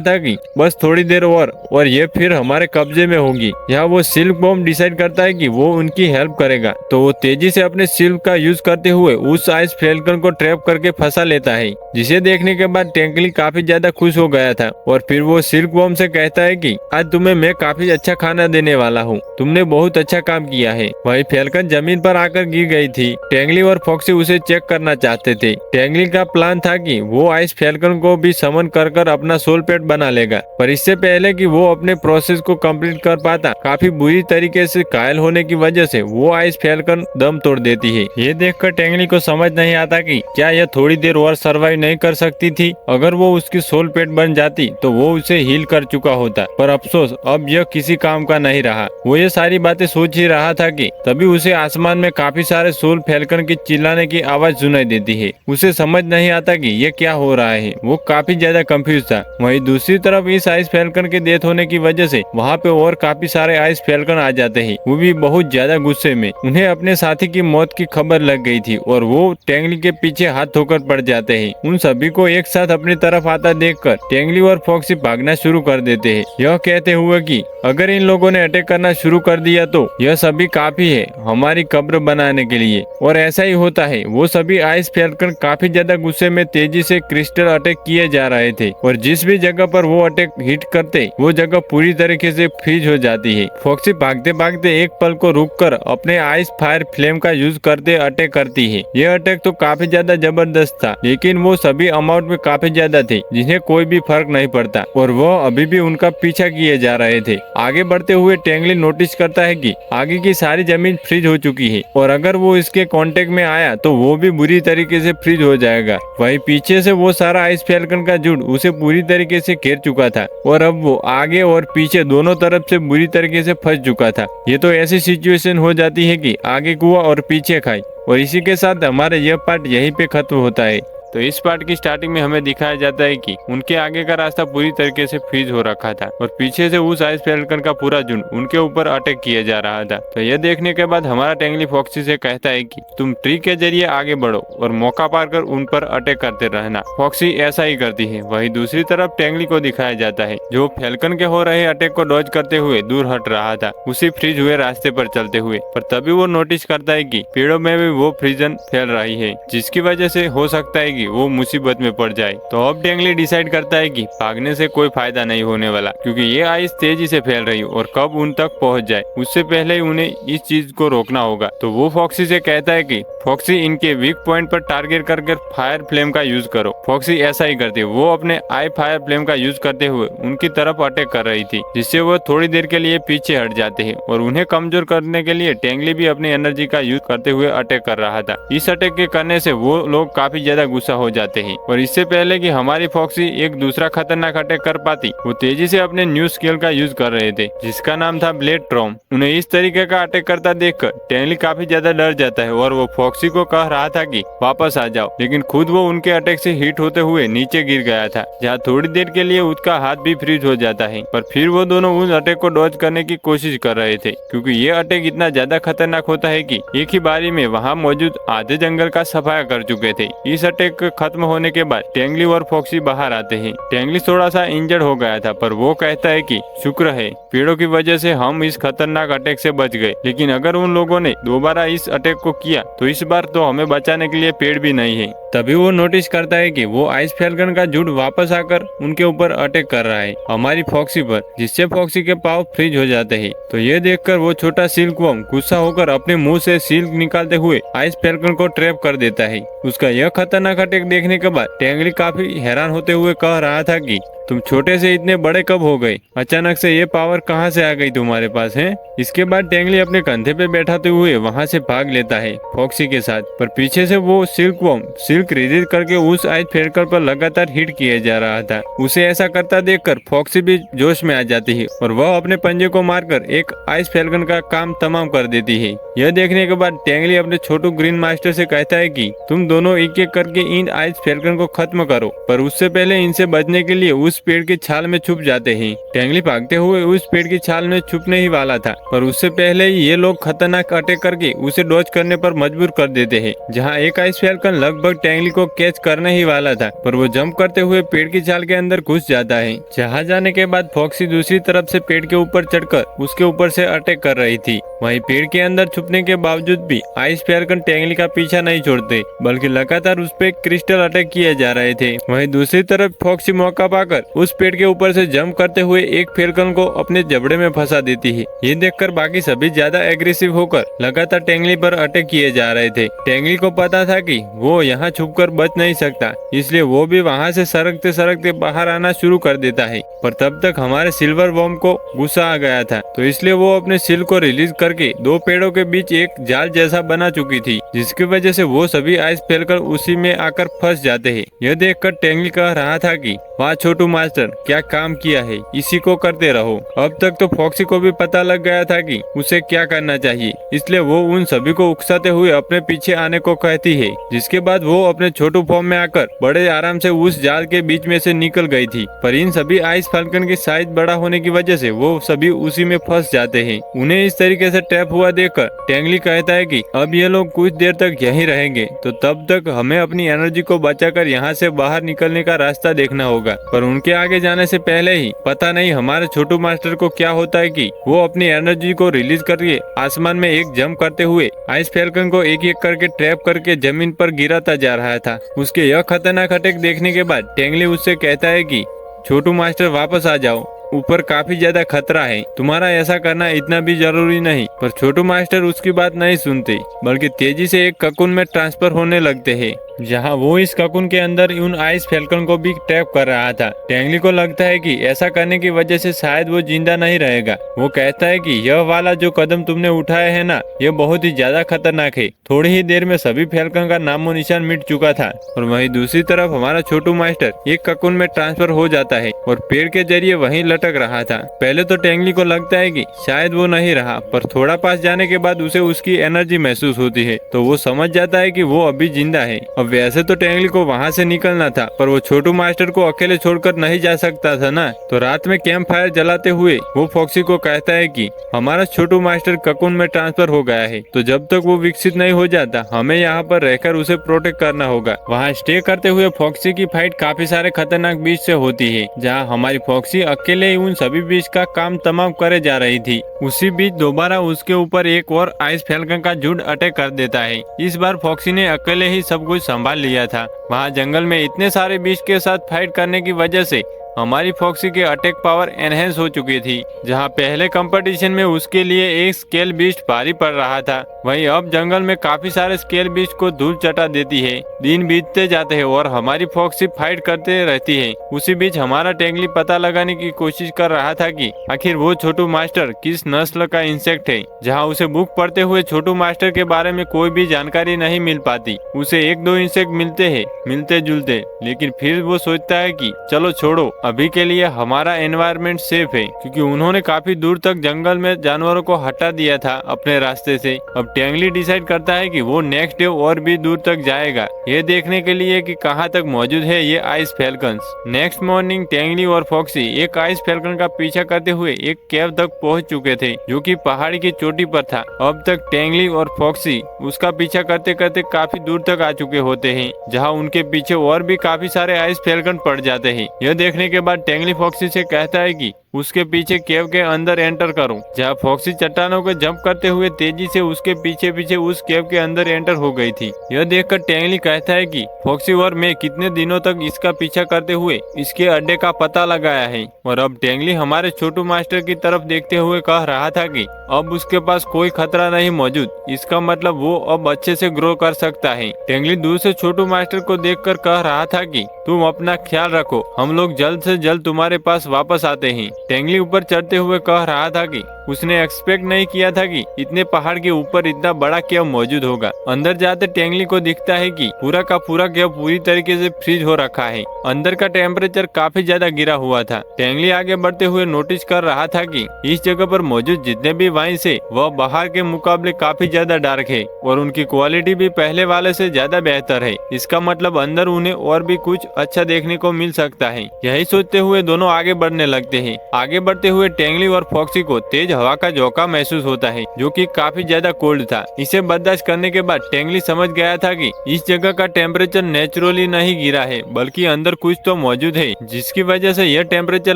था कि बस थोड़ी देर और ये फिर हमारे कब्जे में होगी। यहाँ वो सिल्क बॉम्ब डिसाइड करता है कि वो उनकी हेल्प करेगा, तो वो तेजी से अपने सिल्क का यूज करते हुए उस आइस फैल्कन को ट्रैप करके फंसा लेता है, जिसे देखने के बाद टेंगली काफी ज्यादा खुश हो गया था और फिर वो सिल्क बॉम्ब से कहता है कि आज तुम्हें मैं काफी अच्छा खाना देने वाला हूँ, तुमने बहुत अच्छा काम किया है। वही फैल्कन जमीन पर आकर गिर गई थी। टेंगली और फॉक्सी उसे चेक करना चाहते थे। टेंगली का प्लान था कि वो आइस फैल्कन को भी समन कर अपना सोल पेट बना लेगा, पर इससे पहले कि वो अपने प्रोसेस को कंप्लीट कर पाता, काफी बुरी तरीके से घायल होने की वजह से वो आइस फैल्कन दम तोड़ देती है। ये देखकर टेंगली को समझ नहीं आता कि क्या यह थोड़ी देर और सरवाइव नहीं कर सकती थी। अगर वो उसकी सोल पेट बन जाती तो वो उसे हील कर चुका होता, पर अफसोस अब यह किसी काम का नहीं रहा। वो ये सारी बातें सोच ही रहा था कि तभी उसे आसमान में काफी सारे सोल फैल्कन की चिल्लाने की आवाज सुनाई देती है। उसे समझ नहीं आता कि ये क्या हो रहा है। वो काफी ज्यादा कंफ्यूज था। वहीं दूसरी तरफ इस आइस फैल्कन के डेथ होने की वजह से वहाँ पे और काफी सारे आइस फैल्कन आ जाते हैं, वो भी बहुत ज्यादा गुस्से में। उन्हें अपने साथी की मौत की खबर लग गई थी और वो टेंगली के पीछे हाथ धोकर पड़ जाते हैं। उन सभी को एक साथ अपनी तरफ आता देखकर टेंगली और फॉक्सी भागना शुरू कर देते हैं, यह कहते हुए कि अगर इन लोगों ने अटैक करना शुरू कर दिया तो यह सभी काफी है हमारी कब्र बनाने के लिए। और ऐसा ही होता है। वो सभी आइस फैल्कन काफी ज्यादा गुस्से में तेजी से क्रिस्टल अटैक किए जा रहे थे और जिस भी जगह पर वो अटैक हिट करते वो जगह पूरी तरीके से फ्रीज हो जाती है। फॉक्सी भागते भागते एक पल को रुककर अपने आइस फायर फ्लेम का यूज करते अटैक करती है। यह अटैक तो काफी ज्यादा जबरदस्त था, लेकिन वो सभी अमाउंट में काफी ज्यादा थे जिन्हें कोई भी फर्क नहीं पड़ता और वह अभी भी उनका पीछा किए जा रहे थे। आगे बढ़ते हुए टेंगली नोटिस करता है कि आगे की सारी जमीन फ्रीज हो चुकी है और अगर वो इसके कांटेक्ट में आया तो वो भी बुरी तरीके से फ्रीज हो जाएगा। वहीं पीछे से वो सारा आइस फैल्कन का झुंड उसे पूरी तरीके से घेर चुका था और अब वो आगे और पीछे दोनों तरफ से बुरी तरीके से फंस चुका था। ये तो ऐसी सिचुएशन हो जाती है कि आगे कुआ और पीछे खाई। और इसी के साथ हमारा यह पार्ट यहीं पे खत्म होता है। तो इस पार्ट की स्टार्टिंग में हमें दिखाया जाता है कि उनके आगे का रास्ता पूरी तरीके से फ्रीज हो रखा था और पीछे से उस आइस फैल्कन का पूरा झुंड उनके ऊपर अटैक किया जा रहा था। तो यह देखने के बाद हमारा टेंगली फॉक्सी से कहता है कि तुम ट्री के जरिए आगे बढ़ो और मौका पाकर उन पर अटैक करते रहना। फॉक्सी ऐसा ही करती है। वहीं दूसरी तरफ टेंगली को दिखाया जाता है जो फैल्कन के हो रहे अटैक को डॉज करते हुए दूर हट रहा था उसी फ्रीज हुए रास्ते पर चलते हुए। पर तभी वो नोटिस करता है कि पेड़ों में भी वो फ्रीजन फैल रही है जिसकी वजह से हो सकता है कि वो मुसीबत में पड़ जाए। तो अब टेंगली डिसाइड करता है कि भागने से कोई फायदा नहीं होने वाला क्योंकि ये आइस तेजी से फैल रही और कब उन तक पहुंच जाए उससे पहले ही उन्हें इस चीज को रोकना होगा। तो वो फॉक्सी से कहता है कि फॉक्सी इनके वीक पॉइंट पर टारगेट करके फायर फ्लेम का यूज करो। फॉक्सी ऐसा ही करती है। वो अपने आई फायर फ्लेम का यूज करते हुए उनकी तरफ अटैक कर रही थी जिससे वो थोड़ी देर के लिए पीछे हट जाते हैं और उन्हें कमजोर करने के लिए टेंगली भी अपनी एनर्जी का यूज करते हुए अटैक कर रहा था। इस अटैक के करने से वो लोग काफी ज्यादा गुस्सा हो जाते हैं और इससे पहले कि हमारी फॉक्सी एक दूसरा खतरनाक अटैक कर पाती वो तेजी से अपने न्यू स्किल का यूज कर रहे थे जिसका नाम था ब्लेड ट्रॉम। उन्हें इस तरीके का अटैक करता देखकर टेंगली काफी ज्यादा डर जाता है और वो फॉक्सी को कह रहा था कि वापस आ जाओ, लेकिन खुद वो उनके अटैक से हिट होते हुए नीचे गिर गया था जहाँ थोड़ी देर के लिए उसका हाथ भी फ्रीज हो जाता है। पर फिर वो दोनों उस अटैक को डॉज करने की कोशिश कर रहे थे क्योंकि ये अटैक इतना ज्यादा खतरनाक होता है कि एक ही बारी में वहाँ मौजूद आधे जंगल का सफाया कर चुके थे। इस अटैक खत्म होने के बाद टेंगली और फॉक्सी बाहर आते हैं। टेंगली थोड़ा सा इंजर्ड हो गया था पर वो कहता है कि शुक्र है पेड़ों की वजह से हम इस खतरनाक अटैक से बच गए, लेकिन अगर उन लोगों ने दोबारा इस अटैक को किया तो इस बार तो हमें बचाने के लिए पेड़ भी नहीं है। तभी वो नोटिस करता है कि वो आइस फैल्कन का झुंड वापस आकर उनके ऊपर अटैक कर रहा है हमारी फॉक्सी पर, जिससे फॉक्सी के पाँव फ्रीज हो जाते हैं। तो ये देखकर वो छोटा सिल्क वर्म गुस्सा होकर अपने मुंह से सिल्क निकालते हुए आइस फैल्कन को ट्रैप कर देता है। उसका यह खतरनाक अटैक देखने के बाद टेंगली काफी हैरान होते हुए कह रहा था कि तुम छोटे से इतने बड़े कब हो गए? अचानक से ये पावर कहाँ से आ गई तुम्हारे पास है? इसके बाद टेंगली अपने कंधे पे बैठाते हुए वहाँ से भाग लेता है फॉक्सी के साथ, पर पीछे से वो सिल्क वर्म सिल्क रिलीज करके उस आइस फैल्कन पर लगातार हिट किया जा रहा था। उसे ऐसा करता देखकर फॉक्सी भी जोश में आ जाती है और वह अपने पंजे को मारकर एक आइस फैल्कन का काम तमाम कर देती है। यह देखने के बाद टेंगली अपने छोटू ग्रीन मास्टर से कहता है कि तुम दोनों एक एक करके इन आइस फैल्कन को खत्म करो, पर उससे पहले इनसे बचने के लिए उस पेड़ की छाल में छुप जाते हैं। टेंगली भागते हुए उस पेड़ की छाल में छुपने ही वाला था, पर उससे पहले ही ये लोग खतरनाक अटैक करके उसे डॉज करने पर मजबूर कर देते हैं। जहां एक आइस फैल्कन लगभग टेंगली को कैच करने ही वाला था, पर वो जंप करते हुए पेड़ की छाल के अंदर घुस जाता है। जहां जाने के बाद फॉक्सी दूसरी तरफ से पेड़ के ऊपर चढ़कर उसके ऊपर से अटैक कर रही थी। वहीं पेड़ के अंदर छुपने के बावजूद भी आइस फैल्कन टेंगली का पीछा नहीं छोड़ते, बल्कि लगातार उस पे क्रिस्टल अटैक किए जा रहे थे। वहीं दूसरी तरफ फॉक्सी मौका पाकर उस पेड़ के ऊपर से जंप करते हुए एक फैल्कन को अपने जबड़े में फंसा देती है। ये देखकर बाकी सभी ज्यादा एग्रेसिव होकर लगातार टेंगली पर अटैक किए जा रहे थे। टेंगली को पता था कि वो यहाँ छुपकर बच नहीं सकता, इसलिए वो भी वहाँ से सरकते सरकते बाहर आना शुरू कर देता है। पर तब तक हमारे सिल्वर वर्म को गुस्सा आ गया था, तो इसलिए वो अपने सिल को रिलीज करके दो पेड़ों के बीच एक जाल जैसा बना चुकी थी, जिसकी वजह से वो सभी आइस फैल्कन उसी में आकर फंस जाते हैं। यह देखकर टेंगली कह रहा था कि वाह छोटू मास्टर, क्या काम किया है, इसी को करते रहो। अब तक तो फॉक्सी को भी पता लग गया था कि उसे क्या करना चाहिए, इसलिए वो उन सभी को उकसाते हुए अपने पीछे आने को कहती है, जिसके बाद वो अपने छोटू फॉर्म में आकर बड़े आराम से उस जाल के बीच में से निकल गई थी। पर इन सभी आइस फैल्कन की साइज बड़ा होने की वजह से वो सभी उसी में फंस जाते हैं। उन्हें इस तरीके से ट्रैप हुआ देखकर टेंगली कहता है कि अब ये लोग कुछ देर तक यहीं रहेंगे, तो तब तक हमें अपनी एनर्जी को बचाकर यहाँ से बाहर निकलने का रास्ता देखना होगा। पर उनके आगे जाने से पहले ही पता नहीं हमारे छोटू मास्टर को क्या होता है कि वो अपनी एनर्जी को रिलीज करके आसमान में एक जंप करते हुए आइस फैल्कन को एक एक करके ट्रैप करके जमीन पर गिराता जा रहा था। उसके यह खतरनाक अटैक देखने के बाद टेंगली उससे कहता है कि छोटू मास्टर वापस आ जाओ, ऊपर काफी ज्यादा खतरा है, तुम्हारा ऐसा करना इतना भी जरूरी नहीं। पर छोटू मास्टर उसकी बात नहीं सुनते, बल्कि तेजी से एक ककून में ट्रांसफर होने लगते हैं, जहां वो इस ककून के अंदर उन आइस फैल्कन को भी ट्रैप कर रहा था। टेंगली को लगता है कि ऐसा करने की वजह से शायद वो जिंदा नहीं रहेगा। वो कहता है कि यह वाला जो कदम तुमने उठाया है ना, यह बहुत ही ज्यादा खतरनाक है। थोड़ी ही देर में सभी फैल्कन का नामो निशान मिट चुका था। और वहीं दूसरी तरफ हमारा छोटू मास्टर एक ककून में ट्रांसफर हो जाता है और पेड़ के जरिए वहीं लटक रहा था। पहले तो टेंगली को लगता है कि शायद वो नहीं रहा, पर थोड़ा पास जाने के बाद उसे उसकी एनर्जी महसूस होती है तो वो समझ जाता है कि वो अभी जिंदा है। अब वैसे तो टेंगली को वहाँ से निकलना था, पर वो छोटू मास्टर को अकेले छोड़कर नहीं जा सकता था ना। तो रात में कैंप फायर जलाते हुए वो फॉक्सी को कहता है कि हमारा छोटू मास्टर ककुन में ट्रांसफर हो गया है, तो जब तक वो विकसित नहीं हो जाता हमें यहाँ पर रहकर उसे प्रोटेक्ट करना होगा। वहाँ स्टे करते हुए फॉक्सी की फाइट काफी सारे खतरनाक बीच से होती है, जहाँ हमारी फॉक्सी अकेले ही उन सभी बीच का काम तमाम करे जा रही थी। उसी बीच दोबारा उसके ऊपर एक और आइस फैल्कन का झुंड अटैक कर देता है। इस बार फॉक्सी ने अकेले ही सब कुछ संभाल लिया था। वहाँ जंगल में इतने सारे बीच के साथ फाइट करने की वजह से हमारी फॉक्सी के अटैक पावर एनहेंस हो चुकी थी। जहां पहले कंपटीशन में उसके लिए एक स्केल बीस्ट भारी पड़ रहा था, वहीं अब जंगल में काफी सारे स्केल बीस्ट को धूल चटा देती है। दिन बीतते जाते हैं और हमारी फॉक्सी फाइट करते रहती है। उसी बीच हमारा टेंगली पता लगाने की कोशिश कर रहा था कि आखिर वो छोटू मास्टर किस नस्ल का इंसेक्ट है। जहाँ उसे बुक पढ़ते हुए छोटू मास्टर के बारे में कोई भी जानकारी नहीं मिल पाती। उसे एक दो इंसेक्ट मिलते हैं मिलते जुलते, लेकिन फिर वो सोचता है कि चलो छोड़ो, अभी के लिए हमारा एनवायरनमेंट सेफ है, क्योंकि उन्होंने काफी दूर तक जंगल में जानवरों को हटा दिया था अपने रास्ते से। अब टेंगली डिसाइड करता है कि वो नेक्स्ट डे और भी दूर तक जाएगा, ये देखने के लिए कि कहाँ तक मौजूद है ये आइस फैल्कन्स। नेक्स्ट मॉर्निंग टेंगली और फॉक्सी एक आइस फैल्कन का पीछा करते हुए एक केव तक पहुँच चुके थे, जो कि पहाड़ी की चोटी पर था। अब तक टेंगली और फॉक्सी उसका पीछा करते करते काफी दूर तक आ चुके होते हैं, जहाँ उनके पीछे और भी काफी सारे आइस फैल्कन पड़ जाते हैं। यह देखने के बाद टेंगली फॉक्सी से कहता है कि उसके पीछे केव के अंदर एंटर करो। जहाँ फॉक्सी चट्टानों को जंप करते हुए तेजी से उसके पीछे पीछे उस केव के अंदर एंटर हो गई थी। यह देखकर टेंगली कहता है कि फॉक्सी और मैं कितने दिनों तक इसका पीछा करते हुए इसके अड्डे का पता लगाया है। और अब टेंगली हमारे छोटू मास्टर की तरफ देखते हुए कह रहा था कि अब उसके पास कोई खतरा नहीं मौजूद, इसका मतलब वो अब अच्छे से ग्रो कर सकता है। टेंगली दूर से छोटू मास्टर को देखकर कह रहा था कि तुम अपना ख्याल रखो, हम लोग जल्द से जल्द तुम्हारे पास वापस आते हैं। टेंगली ऊपर चढ़ते हुए कह रहा था कि उसने एक्सपेक्ट नहीं किया था कि इतने पहाड़ के ऊपर इतना बड़ा केव मौजूद होगा। अंदर जाते टेंगली को दिखता है कि पूरा का पूरा केव पूरी तरीके से फ्रीज हो रखा है। अंदर का टेम्परेचर काफी ज्यादा गिरा हुआ था। टेंगली आगे बढ़ते हुए नोटिस कर रहा था कि इस जगह पर मौजूद जितने भी वाइन्स है वह बाहर के मुकाबले काफी ज्यादा डार्क है और उनकी क्वालिटी भी पहले वाले से ज्यादा बेहतर है। इसका मतलब अंदर उन्हें और भी कुछ अच्छा देखने को मिल सकता है। यही सोचते हुए दोनों आगे बढ़ने लगते हैं। आगे बढ़ते हुए टेंगली और फॉक्सी को तेज हवा का झोंका महसूस होता है, जो कि काफी ज्यादा कोल्ड था। इसे बर्दाश्त करने के बाद टेंगली समझ गया था कि इस जगह का टेम्परेचर नेचुरली नहीं गिरा है, बल्कि अंदर कुछ तो मौजूद है, जिसकी वजह से यह टेम्परेचर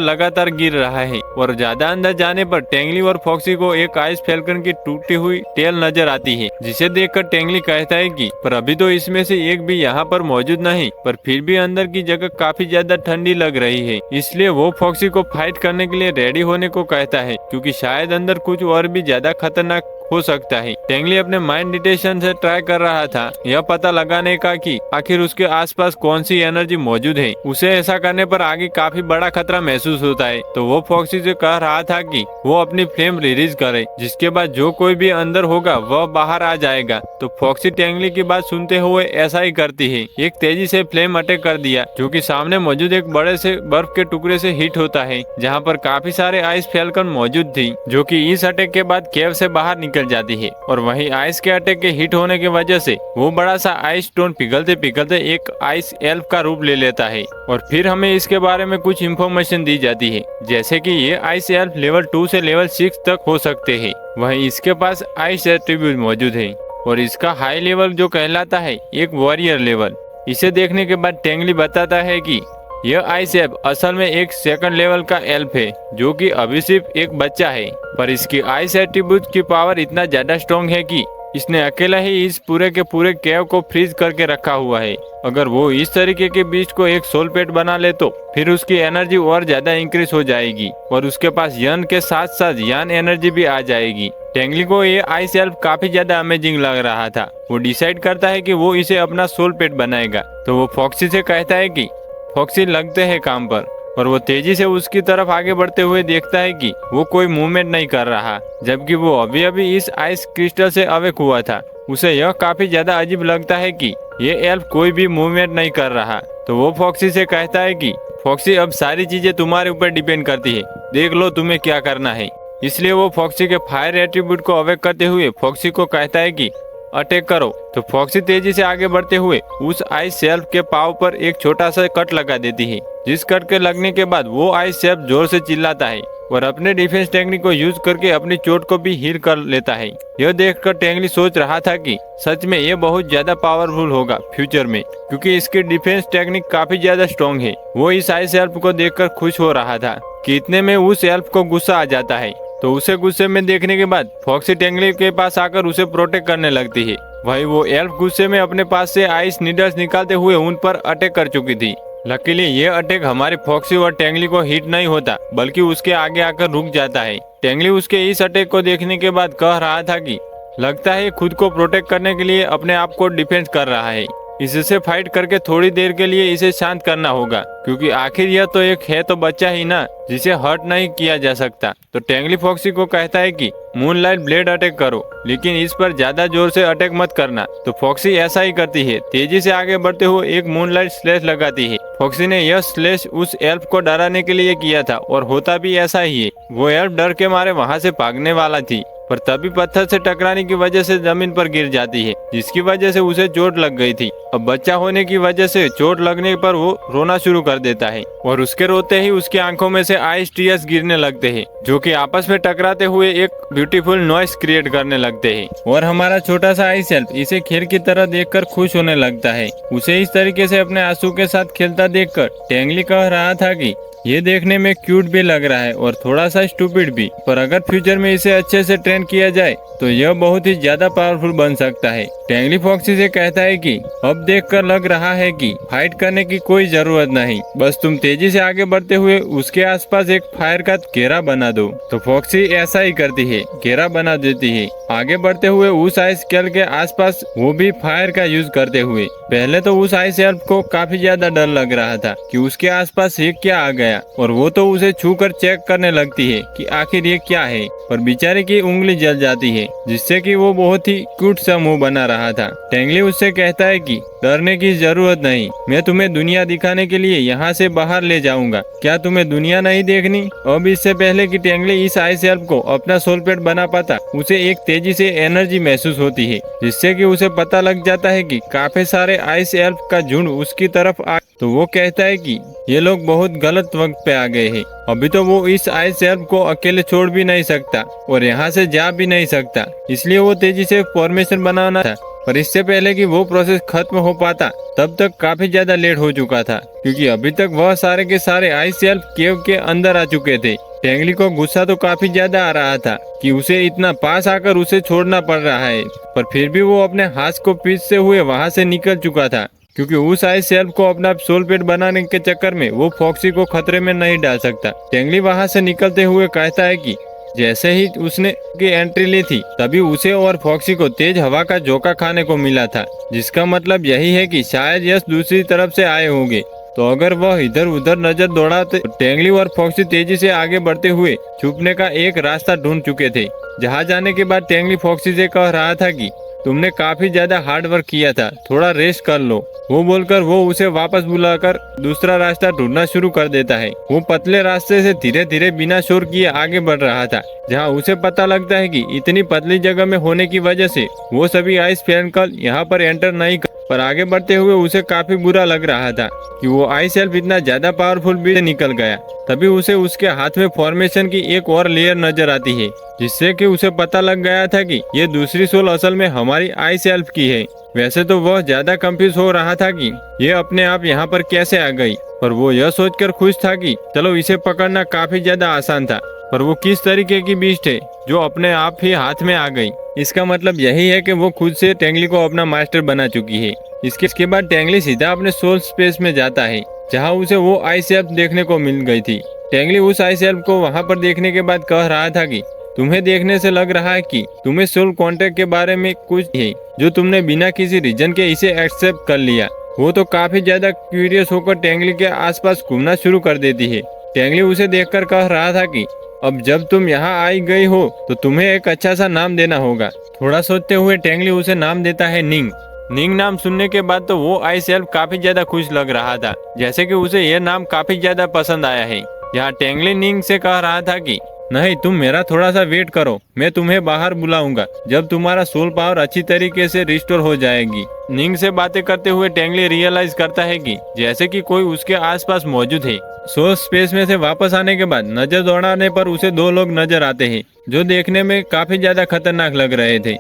लगातार गिर रहा है। और ज्यादा अंदर जाने पर टेंगली और फॉक्सी को एक आइस फैल्कन की टूटी हुई टेल नजर आती है, जिसे देखकर टेंगली कहता है कि पर अभी तो इसमें से एक भी यहाँ पर मौजूद नहीं, पर फिर भी अंदर की जगह काफी ज्यादा ठंडी लग रही है। इसलिए वो फॉक्सी को फाइट करने के लिए रेडी होने को कहता है, क्योंकि शायद अंदर कुछ और भी ज्यादा खतरनाक हो सकता है। टेंगली अपने माइंड डिटेक्शन से ट्राई कर रहा था यह पता लगाने का कि आखिर उसके आसपास कौन सी एनर्जी मौजूद है। उसे ऐसा करने पर आगे काफी बड़ा खतरा महसूस होता है, तो वो फॉक्सी से कह रहा था कि वो अपनी फ्लेम रिलीज करे, जिसके बाद जो कोई भी अंदर होगा वह बाहर आ जाएगा। तो फॉक्सी टेंगली की बात सुनते हुए ऐसा ही करती है। एक तेजी से फ्लेम अटैक कर दिया, जो कि सामने मौजूद एक बड़े से बर्फ के टुकड़े से हिट होता है, जहाँ पर काफी सारे आइस फैल्कन मौजूद थी, जो कि इस अटैक के बाद केव से बाहर निकल जाती है। और वहीं आइस के अटैक के हिट होने की वजह से वो बड़ा सा आइस स्टोन पिघलते पिघलते एक आइस एल्फ का रूप ले लेता है। और फिर हमें इसके बारे में कुछ इन्फॉर्मेशन दी जाती है, जैसे कि ये आइस एल्फ लेवल 2 से लेवल 6 तक हो सकते हैं। वहीं इसके पास आइस एट्रीब्यूट मौजूद है और इसका हाई लेवल जो कहलाता है एक वॉरियर लेवल। इसे देखने के बाद टेंगली बताता है कि यह आइस एल्फ असल में एक सेकंड लेवल का एल्फ है, जो कि अभी सिर्फ एक बच्चा है, पर इसकी आइस एट्रीब्यूट की पावर इतना ज्यादा स्ट्रॉन्ग है कि इसने अकेला ही इस पूरे के पूरे केव को फ्रीज करके रखा हुआ है। अगर वो इस तरीके के बीच को एक सोल पेट बना ले तो फिर उसकी एनर्जी और ज्यादा इंक्रीज हो जाएगी और उसके पास यन के साथ साथ यान एनर्जी भी आ जाएगी। टेंगली को ये आइस एल्फ काफी ज्यादा अमेजिंग लग रहा था। वो डिसाइड करता है कि वो इसे अपना सोल पेट बनाएगा। तो वो फॉक्सी से कहता है कि फॉक्सी लगते हैं काम पर, और वो तेजी से उसकी तरफ आगे बढ़ते हुए देखता है कि वो कोई मूवमेंट नहीं कर रहा, जबकि वो अभी अभी इस आइस क्रिस्टल से अवेक हुआ था। उसे यह काफी ज्यादा अजीब लगता है कि ये एल्फ कोई भी मूवमेंट नहीं कर रहा। तो वो फॉक्सी से कहता है कि फॉक्सी, अब सारी चीजें तुम्हारे ऊपर डिपेंड करती है, देख लो तुम्हें क्या करना है। इसलिए वो फॉक्सी के फायर एट्रीब्यूट को अवेक करते हुए फॉक्सी को कहता है कि अटैक करो। तो फॉक्सी तेजी से आगे बढ़ते हुए उस आइस शेल्फ के पाव पर एक छोटा सा कट लगा देती है, जिस कट के लगने के बाद वो आइस शेल्फ जोर से चिल्लाता है और अपने डिफेंस टेक्निक को यूज करके अपनी चोट को भी हील कर लेता है। यह देखकर टेंगली सोच रहा था कि सच में ये बहुत ज्यादा पावरफुल होगा फ्यूचर में, क्योंकि इसकी डिफेंस टेक्निक काफी ज्यादा स्ट्रॉन्ग है। वो इस आइस एल्फ को देखकर खुश हो रहा था कि इतने में उस एल्फ को गुस्सा आ जाता है। तो उसे गुस्से में देखने के बाद फॉक्सी टेंगली के पास आकर उसे प्रोटेक्ट करने लगती है। वही वो एल्फ गुस्से में अपने पास से आइस नीडल्स निकालते हुए उन पर अटैक कर चुकी थी। लकीली ये अटैक हमारे फॉक्सी और टेंगली को हिट नहीं होता, बल्कि उसके आगे आकर रुक जाता है। टेंगली उसके इस अटैक को देखने के बाद कह रहा था कि लगता है खुद को प्रोटेक्ट करने के लिए अपने आप को डिफेंस कर रहा है। इससे फाइट करके थोड़ी देर के लिए इसे शांत करना होगा, क्योंकि आखिर यह तो एक है तो बच्चा ही ना, जिसे हर्ट नहीं किया जा सकता। तो टेंगली फॉक्सी को कहता है कि मूनलाइट ब्लेड अटैक करो, लेकिन इस पर ज्यादा जोर से अटैक मत करना। तो फॉक्सी ऐसा ही करती है, तेजी से आगे बढ़ते हुए एक मूनलाइट स्लैश लगाती है। फॉक्सी ने यह स्लैश उस एल्फ को डराने के लिए किया था और होता भी ऐसा ही है। वो एल्फ डर के मारे वहाँ से भागने वाला थी, पर तभी पत्थर से टकराने की वजह से जमीन पर गिर जाती है, जिसकी वजह से उसे चोट लग गई थी। अब बच्चा होने की वजह से चोट लगने पर वो रोना शुरू कर देता है और उसके रोते ही उसकी आंखों में से आइस टीयर्स गिरने लगते हैं, जो कि आपस में टकराते हुए एक ब्यूटीफुल नॉइस क्रिएट करने लगते हैं। और हमारा छोटा सा आइस एल्फ इसे खेल की तरह देखकर खुश होने लगता है। उसे इस तरीके से अपने आंसू के साथ खेलता देखकर टेंगली कह रहा था कि ये देखने में क्यूट भी लग रहा है और थोड़ा सा स्टूपिड भी, पर अगर फ्यूचर में इसे अच्छे से ट्रेन किया जाए तो यह बहुत ही ज्यादा पावरफुल बन सकता है। टेंगली फॉक्सी से कहता है कि अब देखकर लग रहा है कि फाइट करने की कोई जरूरत नहीं, बस तुम तेजी से आगे बढ़ते हुए उसके आसपास एक फायर का घेरा बना दो। तो फॉक्सी ऐसा ही करती है, घेरा बना देती है। आगे बढ़ते हुए उस आइस केल के आसपास वो भी फायर का यूज करते हुए। पहले तो उस आइस एल्फ को काफी ज्यादा डर लग रहा था कि उसके आसपास ये क्या आ गया, और वो तो उसे छूकर चेक करने लगती है कि आखिर ये क्या है, पर बेचारे की उंगली जल जाती है, जिससे कि वो बहुत ही क्यूट सा मुंह बना रहा था। टेंगली उससे कहता है कि डरने की जरूरत नहीं, मैं तुम्हें दुनिया दिखाने के लिए यहाँ से बाहर ले जाऊंगा। क्या तुम्हें दुनिया नहीं देखनी? अब इससे पहले कि टेंगली इस आइस एल्फ को अपना सोल पेट बना पाता, उसे एक तेजी से एनर्जी महसूस होती है, जिससे कि उसे पता लग जाता है कि काफी सारे आइस एल्फ का झुंड उसकी तरफ आ। तो वो कहता है कि ये लोग बहुत गलत वक्त पे आ गए हैं। अभी तो वो इस आइस एल्फ को अकेले छोड़ भी नहीं सकता और यहाँ से जा भी नहीं सकता, इसलिए वो तेजी से फॉर्मेशन बनाना था। पर इससे पहले कि वो प्रोसेस खत्म हो पाता, तब तक काफी ज्यादा लेट हो चुका था, क्योंकि अभी तक वह सारे के सारे आइस एल्फ केव के अंदर आ चुके थे। टेंगली को गुस्सा तो काफी ज्यादा आ रहा था कि उसे इतना पास आकर उसे छोड़ना पड़ रहा है, पर फिर भी वो अपने हाथ को पीसते हुए वहाँ से निकल चुका था, क्योंकि उस आइस एल्फ को अपना सोल पेट बनाने के चक्कर में वो फॉक्सी को खतरे में नहीं डाल सकता। टेंगली वहाँ से निकलते हुए कहता है कि जैसे ही उसने की एंट्री ली थी, तभी उसे और फॉक्सी को तेज हवा का झोंका खाने को मिला था, जिसका मतलब यही है कि शायद यश दूसरी तरफ से आए होंगे। तो अगर वह इधर उधर नजर दौड़ाते तो टेंगली और फॉक्सी तेजी से आगे बढ़ते हुए छुपने का एक रास्ता ढूंढ चुके थे। जहाँ जाने के बाद टेंगली फॉक्सी से कह रहा था कि तुमने काफी ज्यादा हार्ड वर्क किया था, थोड़ा रेस्ट कर लो। वो बोलकर वो उसे वापस बुलाकर दूसरा रास्ता ढूंढना शुरू कर देता है। वो पतले रास्ते से धीरे धीरे बिना शोर किए आगे बढ़ रहा था, जहाँ उसे पता लगता है कि इतनी पतली जगह में होने की वजह से वो सभी आइस फैनकल यहाँ पर एंटर नहीं कर। पर आगे बढ़ते हुए उसे काफी बुरा लग रहा था कि वो आइस एल्फ इतना ज्यादा पावरफुल भी निकल गया। तभी उसे उसके हाथ में फॉर्मेशन की एक और लेयर नजर आती है, जिससे कि उसे पता लग गया था कि ये दूसरी सोल असल में हमारी आइस एल्फ की है। वैसे तो वह ज्यादा कंफ्यूज हो रहा था कि ये अपने आप यहाँ पर कैसे आ गई, पर वो यह सोचकर खुश था कि चलो इसे पकड़ना काफी ज्यादा आसान था। पर वो किस तरीके की बीस्ट है जो अपने आप ही हाथ में आ गई। इसका मतलब यही है कि वो खुद से टेंगली को अपना मास्टर बना चुकी है। इसके बाद टेंगली सीधा अपने सोल स्पेस में जाता है, जहाँ उसे वो आइस एल्फ देखने को मिल गई थी। टेंगली उस आइस एल्फ को वहाँ पर देखने के बाद कह रहा था कि तुम्हें देखने से लग रहा है कि तुम्हें सोल कॉन्ट्रैक्ट के बारे में कुछ है, जो तुमने बिना किसी रीजन के इसे एक्सेप्ट कर लिया। वो तो काफी ज्यादा क्यूरियस होकर टेंगली के आसपास घूमना शुरू कर देती है। टेंगली उसे देखकर कह रहा था कि अब जब तुम यहाँ आई गई हो तो तुम्हें एक अच्छा सा नाम देना होगा। थोड़ा सोचते हुए टेंगली उसे नाम देता है निंग। निंग नाम सुनने के बाद तो वो आई सेल्फ काफी ज्यादा खुश लग रहा था, जैसे कि उसे यह नाम काफी ज्यादा पसंद आया है। यहाँ टेंगली निंग से कह रहा था कि नहीं, तुम मेरा थोड़ा सा वेट करो, मैं तुम्हें बाहर बुलाऊंगा जब तुम्हारा सोल पावर अच्छी तरीके से रिस्टोर हो जाएगी। निंग से बातें करते हुए टेंगली रियलाइज करता है कि जैसे कि कोई उसके आसपास मौजूद है। सोल स्पेस में से वापस आने के बाद नजर दौड़ाने पर उसे दो लोग नजर आते हैं जो देखने में काफी ज्यादा खतरनाक लग रहे थे।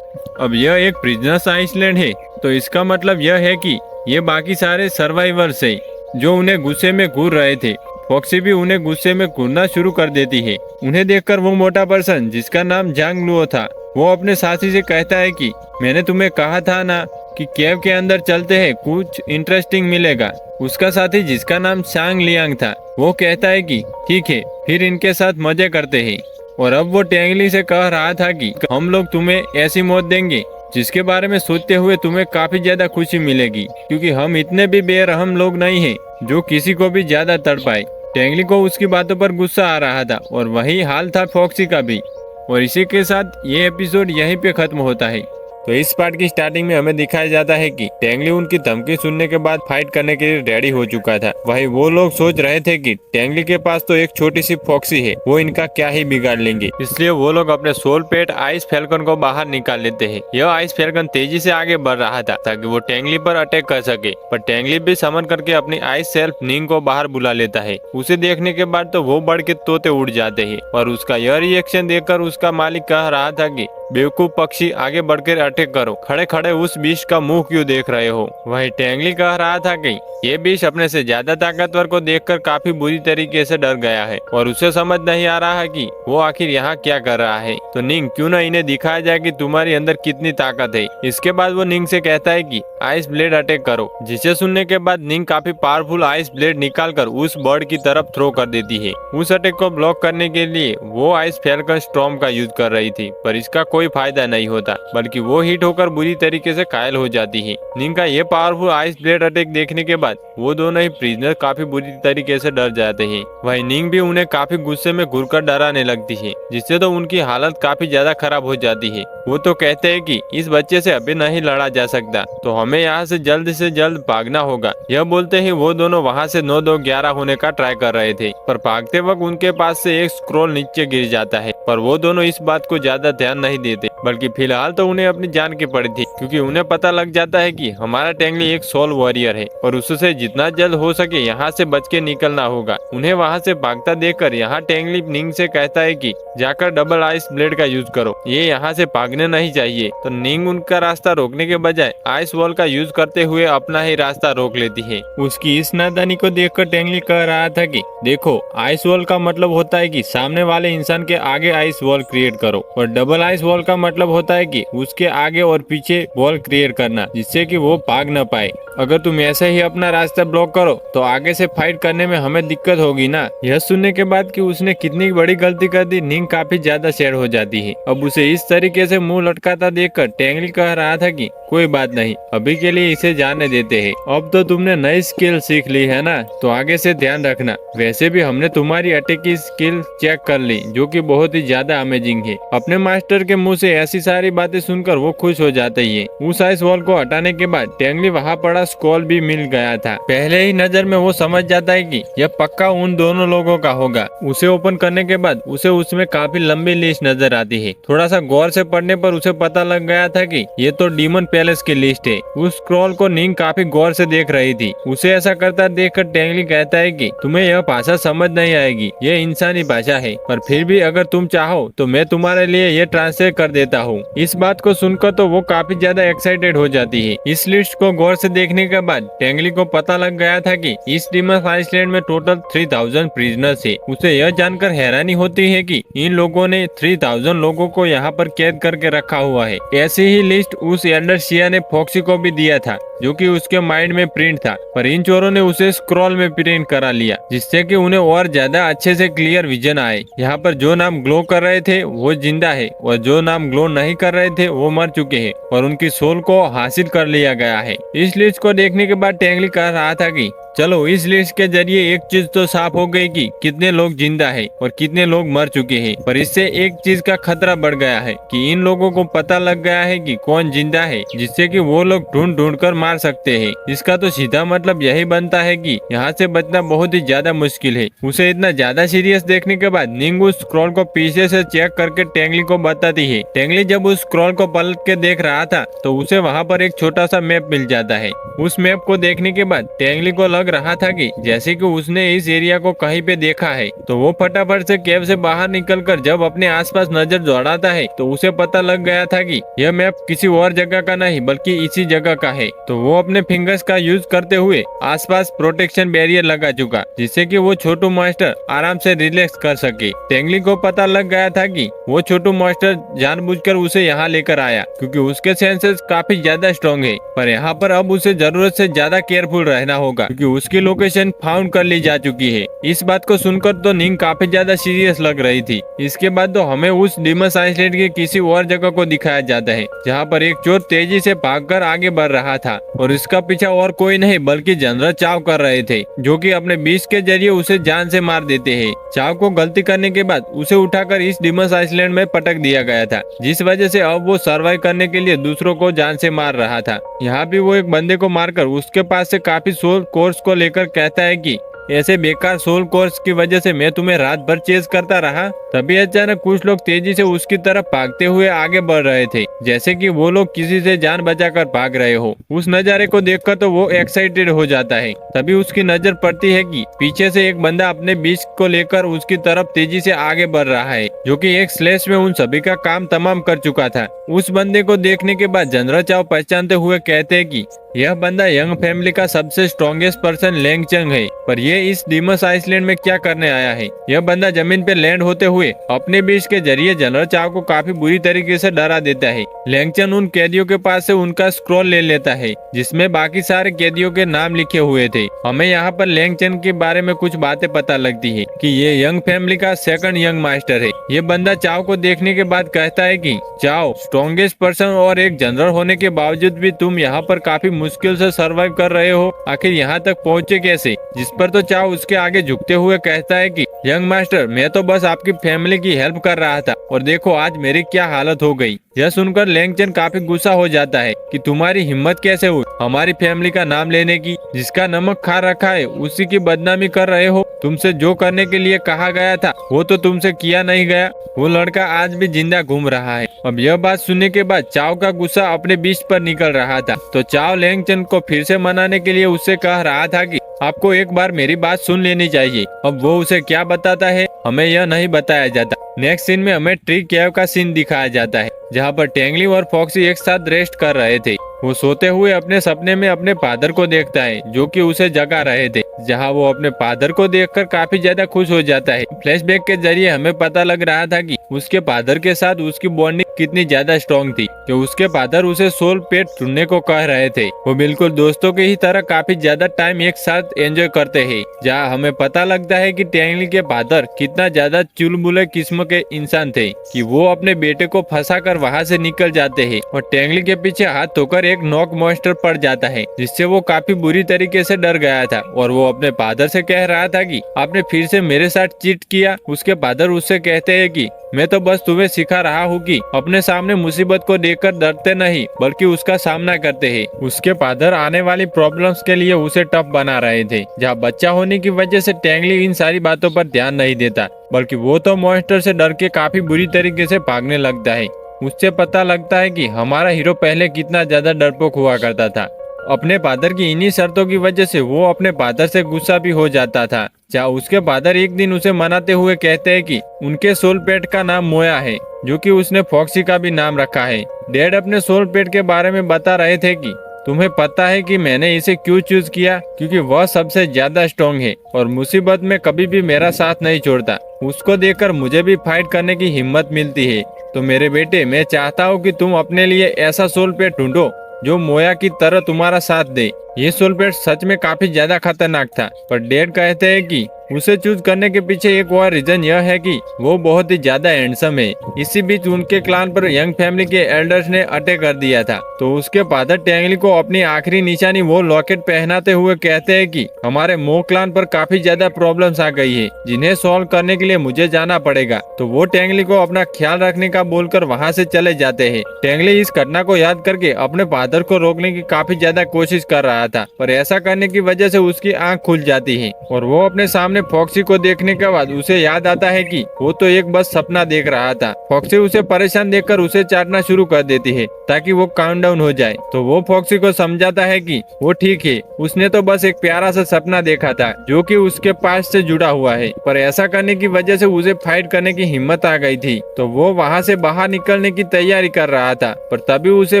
अब यह एक प्रिजनर्स आइसलैंड है, तो इसका मतलब यह है कि ये बाकी सारे सर्वाइवर्स है जो उन्हें गुस्से में घूर रहे थे। फॉक्सी भी उन्हें गुस्से में घूरना शुरू कर देती है। उन्हें देखकर वो मोटा पर्सन जिसका नाम जांग लुओ था, वो अपने साथी से कहता है कि मैंने तुम्हें कहा था ना कि केव के अंदर चलते हैं, कुछ इंटरेस्टिंग मिलेगा। उसका साथी जिसका नाम सांग लियांग था, वो कहता है कि ठीक है, फिर इनके साथ मजे करते हैं। और अब वो टेंगली से कह रहा था कि हम लोग तुम्हें ऐसी मौत देंगे जिसके बारे में सोचते हुए तुम्हें काफी ज्यादा खुशी मिलेगी, क्योंकि हम इतने भी बेरहम लोग नहीं हैं जो किसी को भी ज्यादा तड़पाए। टेंगली को उसकी बातों पर गुस्सा आ रहा था और वही हाल था फॉक्सी का भी। और इसी के साथ ये एपिसोड यहीं पे खत्म होता है। तो इस पार्ट की स्टार्टिंग में हमें दिखाया जाता है कि टेंगली उनकी धमकी सुनने के बाद फाइट करने के लिए रेडी हो चुका था। वही वो लोग सोच रहे थे कि टेंगली के पास तो एक छोटी सी फॉक्सी है, वो इनका क्या ही बिगाड़ लेंगे। इसलिए वो लोग अपने सोल पेट आइस फैल्कन को बाहर निकाल लेते हैं। यह आइस फैल्कन तेजी से आगे बढ़ रहा था ताकि वो टेंगली पर अटैक कर सके, पर टेंगली भी समन करके अपनी आइस सेल्फ निंग को बाहर बुला लेता है। उसे देखने के बाद तो वो बढ़ के तोते उड़ जाते हैं और उसका यह रिएक्शन देखकर उसका मालिक कह रहा था कि बेवकूफ पक्षी, आगे बढ़कर अटैक करो, खड़े खड़े उस बीश का मुंह क्यों देख रहे हो। वही टेंगली कह रहा था कि ये बीश अपने से ज्यादा ताकतवर को देखकर काफी बुरी तरीके से डर गया है और उसे समझ नहीं आ रहा है कि वो आखिर यहाँ क्या कर रहा है। तो निंग, क्यों ना इन्हें दिखाया जाए कि तुम्हारी अंदर कितनी ताकत है। इसके बाद वो निंग से कहता है कि आइस ब्लेड अटैक करो, जिसे सुनने के बाद निंग काफी पावरफुल आइस ब्लेड निकालकर उस बर्ड की तरफ थ्रो कर देती है। उस अटैक को ब्लॉक करने के लिए वो आइस फैल्कन स्टॉर्म का यूज कर रही थी, पर इसका कोई फायदा नहीं होता, बल्कि वो हिट होकर बुरी तरीके से घायल हो जाती है। निंग का ये पावरफुल आइस ब्लेड अटैक देखने के बाद वो दोनों ही प्रिजनर काफी बुरी तरीके से डर जाते हैं। वही निंग भी उन्हें काफी गुस्से में घुरकर डराने लगती है, जिससे तो उनकी हालत काफी ज्यादा खराब हो जाती है। वो तो कहते हैं कि इस बच्चे से अभी नहीं लड़ा जा सकता, तो हमें यहाँ से जल्द भागना होगा। यह बोलते ही वो दोनों वहाँ से 9-2-11 होने का ट्राई कर रहे थे, पर भागते वक्त उनके पास से एक स्क्रॉल नीचे गिर जाता है। पर वो दोनों इस बात को ज्यादा ध्यान नहीं देते, बल्कि फिलहाल तो उन्हें अपनी जान की पड़ी थी, क्योंकि उन्हें पता लग जाता है कि हमारा टेंगली एक सोल वॉरियर है और उससे जितना जल्द हो सके यहाँ से बच के निकलना होगा। उन्हें वहाँ से भागता देखकर यहाँ टेंगली निंग से कहता है कि जाकर डबल आइस ब्लेड का यूज करो, ये यहाँ से भागने नहीं चाहिए। तो निंग उनका रास्ता रोकने के बजाय आइस वॉल का यूज करते हुए अपना ही रास्ता रोक लेती है। उसकी इस नादानी को देखकर टेंगली कह रहा था कि देखो, आइस वॉल का मतलब होता है कि सामने वाले इंसान के आगे आइस वॉल क्रिएट करो, और डबल आइस वॉल का मतलब होता है कि उसके आगे और पीछे वॉल क्रिएट करना, जिससे कि वो भाग न पाए। अगर तुम ऐसे ही अपना रास्ता ब्लॉक करो तो आगे से फाइट करने में हमें दिक्कत होगी ना। यह सुनने के बाद कि उसने कितनी बड़ी गलती कर दी, निंग काफी ज्यादा सैड हो जाती है। अब उसे इस तरीके से मुंह लटकाता देखकर टेंगली कह रहा था कि कोई बात नहीं, अभी के लिए इसे जाने देते हैं। अब तो तुमने नई स्किल सीख ली है ना, तो आगे से ध्यान रखना। वैसे भी हमने तुम्हारी अटैक की स्किल चेक कर ली, जो कि बहुत ही ज्यादा अमेजिंग है। अपने मास्टर के मुंह से ऐसी सारी बातें सुनकर वो खुश हो जाते ही। उस आइस वॉल को हटाने के बाद टेंगली वहाँ पड़ा स्क्रॉल भी मिल गया था। पहले ही नजर में वो समझ जाता है कि यह पक्का उन दोनों लोगों का होगा। उसे ओपन करने के बाद उसे उसमें काफी लंबी लिस्ट नजर आती है। थोड़ा सा गौर से पढ़ने पर उसे पता लग गया था कि ये तो डीमन पैलेस की लिस्ट है। उस स्क्रॉल को निंग काफी गौर से देख रही थी। उसे ऐसा करता देखकर टेंगली कहता है कि तुम्हें यह भाषा समझ नहीं आएगी, ये इंसानी भाषा है, पर फिर भी अगर तुम चाहो तो मैं तुम्हारे लिए ये ट्रांसलेट कर देता हूँ। इस बात को सुनकर तो वो काफी ज्यादा एक्साइटेड हो जाती है। इस लिस्ट को गौर से देखने के बाद टेंगली को पता लग गया था कि इस डीमन आइसलैंड में टोटल 3000 प्रिजनर्स है। उसे यह जानकर हैरानी होती है कि इन लोगों ने 3000 लोगों को यहाँ पर कैद करके रखा हुआ है। ऐसी ही लिस्ट उस एल्डर शिया ने फॉक्सी को भी दिया था, जो कि उसके माइंड में प्रिंट था, पर इन चोरों ने उसे स्क्रॉल में प्रिंट करा लिया, जिससे कि उन्हें और ज्यादा अच्छे से क्लियर विजन आए। यहाँ पर जो नाम ग्लो कर रहे थे वो जिंदा है और जो नाम ग्लो नहीं कर रहे थे वो मर चुके हैं और उनकी सोल को हासिल कर लिया गया है। इस लिस्ट को देखने के बाद टेंगली कह रहा था कि चलो इस लिस्ट के जरिए एक चीज तो साफ हो गई कि कितने लोग जिंदा है और कितने लोग मर चुके हैं। पर इससे एक चीज का खतरा बढ़ गया है कि इन लोगों को पता लग गया है कि कौन जिंदा है, जिससे कि वो लोग ढूंढ ढूंढ कर मार सकते हैं। इसका तो सीधा मतलब यही बनता है कि यहाँ से बचना बहुत ही ज्यादा मुश्किल है। उसे इतना ज्यादा सीरियस देखने के बाद निंग उस स्क्रॉल को पीछे से चेक करके टेंगली को बताती है। टेंगली जब उस स्क्रॉल को पलट के देख रहा था तो उसे वहाँ पर एक छोटा सा मैप मिल जाता है। उस मैप को देखने के बाद टेंगली को लग रहा था कि जैसे कि उसने इस एरिया को कहीं पे देखा है। तो वो फटाफट से केव से बाहर निकलकर जब अपने आसपास नजर दौड़ाता है तो उसे पता लग गया था कि यह मैप किसी और जगह का नहीं बल्कि इसी जगह का है। तो वो अपने फिंगर्स का यूज करते हुए आसपास प्रोटेक्शन बैरियर लगा चुका, जिससे कि वो छोटू मास्टर आराम से रिलैक्स कर सके। टेंगली को पता लग गया था कि वो छोटू मास्टर जानबूझकर उसे यहाँ लेकर आया क्योंकि उसके सेंसेस काफी ज्यादा स्ट्रॉन्ग है। पर यहाँ पर अब उसे जरूरत से ज्यादा केयरफुल रहना होगा क्योंकि उसकी लोकेशन फाउंड कर ली जा चुकी है। इस बात को सुनकर तो निंग काफी ज्यादा सीरियस लग रही थी। इसके बाद तो हमें उस डिमस आइसलैंड की किसी और जगह को दिखाया जाता है जहाँ पर एक चोर तेजी से भागकर आगे बढ़ रहा था और इसका पीछा और कोई नहीं बल्कि जनरल चाव कर रहे थे, जो कि अपने बीच के जरिए उसे जान से मार देते हैं। चाव को गलती करने के बाद उसे उठाकर इस डिमस आइसलैंड में पटक दिया गया था, जिस वजह से अब वो सर्वाइव करने के लिए दूसरों को जान से मार रहा था। यहाँ भी वो एक बंदे को मारकर उसके पास से काफी सोल कोर्स को लेकर कहता है कि ऐसे बेकार सोल कोर्स की वजह से मैं तुम्हें रात भर चेज करता रहा। तभी अचानक कुछ लोग तेजी से उसकी तरफ भागते हुए आगे बढ़ रहे थे, जैसे कि वो लोग किसी से जान बचाकर भाग रहे हो। उस नजारे को देखकर तो वो एक्साइटेड हो जाता है। तभी उसकी नजर पड़ती है कि पीछे से एक बंदा अपने बीच को लेकर उसकी तरफ तेजी से आगे बढ़ रहा है, जो कि एक स्लैश में उन सभी का काम तमाम कर चुका था। उस बंदे को देखने के बाद जनरल चाव पहचानते हुए कहते हैं कि यह बंदा यंग फैमिली का सबसे स्ट्रॉन्गेस्ट पर्सन लेंगचंग है, पर ये इस डिमस आइसलैंड में क्या करने आया है। यह बंदा जमीन पे लैंड होते हुए अपने बीच के जरिए जनरल चाव को काफी बुरी तरीके से डरा देता है। लेंगचन उन कैदियों के पास से उनका स्क्रॉल ले लेता है जिसमें बाकी सारे कैदियों के नाम लिखे हुए थे। हमें यहाँ पर लेंगचन के बारे में कुछ बातें पता लगती है कि ये यंग फैमिली का सेकंड यंग मास्टर है। ये बंदा चाव को देखने के बाद कहता है कि चाव, स्ट्रॉन्गेस्ट पर्सन और एक जनरल होने के बावजूद भी तुम यहाँ पर काफी मुश्किल से सरवाइव कर रहे हो, आखिर यहाँ तक पहुँचे कैसे। जिस पर तो चाव उसके आगे झुकते हुए कहता है कि यंग मास्टर, मैं तो बस आपकी फैमिली की हेल्प कर रहा था और देखो आज मेरी क्या हालत हो गई। यह सुनकर लेंगचन काफी गुस्सा हो जाता है कि तुम्हारी हिम्मत कैसे हुई हमारी फैमिली का नाम लेने की, जिसका नमक खा रखा है उसी की बदनामी कर रहे हो। तुमसे जो करने के लिए कहा गया था वो तो तुमसे किया नहीं गया। वो लड़का आज भी जिंदा घूम रहा है। अब यह बात सुनने के बाद चाव का गुस्सा अपने बीच पर निकल रहा था, तो चाव लेंगचन को फिर से मनाने के लिए उससे कह रहा था कि आपको एक बार मेरी बात सुन लेनी चाहिए। अब वो उसे क्या बताता है हमें यह नहीं बताया जाता। नेक्स्ट सीन में हमें ट्री केव का सीन दिखाया जाता है जहाँ पर टेंगली और फॉक्सी एक साथ रेस्ट कर रहे थे। वो सोते हुए अपने सपने में अपने फादर को देखता है जो कि उसे जगा रहे थे, जहाँ वो अपने फादर को देखकर काफी ज्यादा खुश हो जाता है। फ्लैशबैक के जरिए हमें पता लग रहा था कि उसके फादर के साथ उसकी बॉन्डिंग कितनी ज्यादा स्ट्रॉन्ग थी कि उसके फादर उसे सोल पेट ढूंढने को कह रहे थे। वो बिल्कुल दोस्तों की ही तरह काफी ज्यादा टाइम एक साथ एंजॉय करते हैं, जहाँ हमें पता लगता है कि टेंगली के फादर कितना ज्यादा चुलबुले किस्म के इंसान थे कि वो अपने बेटे को फंसाकर वहाँ से निकल जाते हैं और टेंगली के पीछे हाथ धोकर एक नॉक मॉन्स्टर पड़ जाता है, जिससे वो काफी बुरी तरीके से डर गया था और वो अपने फादर से कह रहा था कि आपने फिर से मेरे साथ चीट किया। उसके फादर उससे कहते हैं कि मैं तो बस तुम्हें सिखा रहा हूँ कि अपने सामने मुसीबत को देखकर डरते नहीं बल्कि उसका सामना करते हैं। उसके फादर आने वाली प्रॉब्लम्स के लिए उसे टफ बना रहे थे, जहाँ बच्चा होने की वजह से टेंगली इन सारी बातों पर ध्यान नहीं देता, बल्कि वो तो मॉन्स्टर से डर के काफी बुरी तरीके से भागने लगता है। उससे पता लगता है कि हमारा हीरो पहले कितना ज्यादा डरपोक हुआ करता था। अपने फादर की इन्हीं शर्तों की वजह से वो अपने फादर से गुस्सा भी हो जाता था। जहाँ उसके फादर एक दिन उसे मनाते हुए कहते हैं कि उनके सोल पेट का नाम मोया है, जो कि उसने फॉक्सी का भी नाम रखा है। डैड अपने सोल पेट के बारे में बता रहे थे कि तुम्हें पता है कि मैंने इसे क्यों चूज किया, क्योंकि वह सबसे ज्यादा स्ट्रॉन्ग है और मुसीबत में कभी भी मेरा साथ नहीं छोड़ता। उसको देखकर मुझे भी फाइट करने की हिम्मत मिलती है। तो मेरे बेटे, मैं चाहता हूँ कि तुम अपने लिए ऐसा सोल पेट ढूंढो जो मोया की तरह तुम्हारा साथ दे। ये सोल पेट सच में काफी ज्यादा खतरनाक था, पर डैड कहते हैं कि उसे चूज करने के पीछे एक और रीजन यह है कि वो बहुत ही ज्यादा हैंडसम है। इसी बीच उनके क्लान पर यंग फैमिली के एल्डर्स ने अटैक कर दिया था, तो उसके फादर टेंगली को अपनी आखिरी निशानी वो लॉकेट पहनाते हुए कहते हैं कि हमारे मो क्लान पर काफी ज्यादा प्रॉब्लम्स आ गई है, जिन्हें सॉल्व करने के लिए मुझे जाना पड़ेगा। तो वो टेंगली को अपना ख्याल रखने का बोलकर वहाँ से चले जाते हैं। टेंगली इस घटना को याद करके अपने फादर को रोकने की काफी ज्यादा कोशिश कर रहा था, पर ऐसा करने की वजह से उसकी आंख खुल जाती है और वो अपने सामने फॉक्सी को देखने के बाद उसे याद आता है कि वो तो एक बस सपना देख रहा था। फॉक्सी उसे परेशान देखकर उसे चाटना शुरू कर देती है ताकि वो काम डाउन हो जाए। तो वो फॉक्सी को समझाता है कि वो ठीक है, उसने तो बस एक प्यारा सा सपना देखा था जो कि उसके पास से जुड़ा हुआ है, पर ऐसा करने की वजह से उसे फाइट करने की हिम्मत आ गई थी। तो वो वहाँ से बाहर निकलने की तैयारी कर रहा था, पर तभी उसे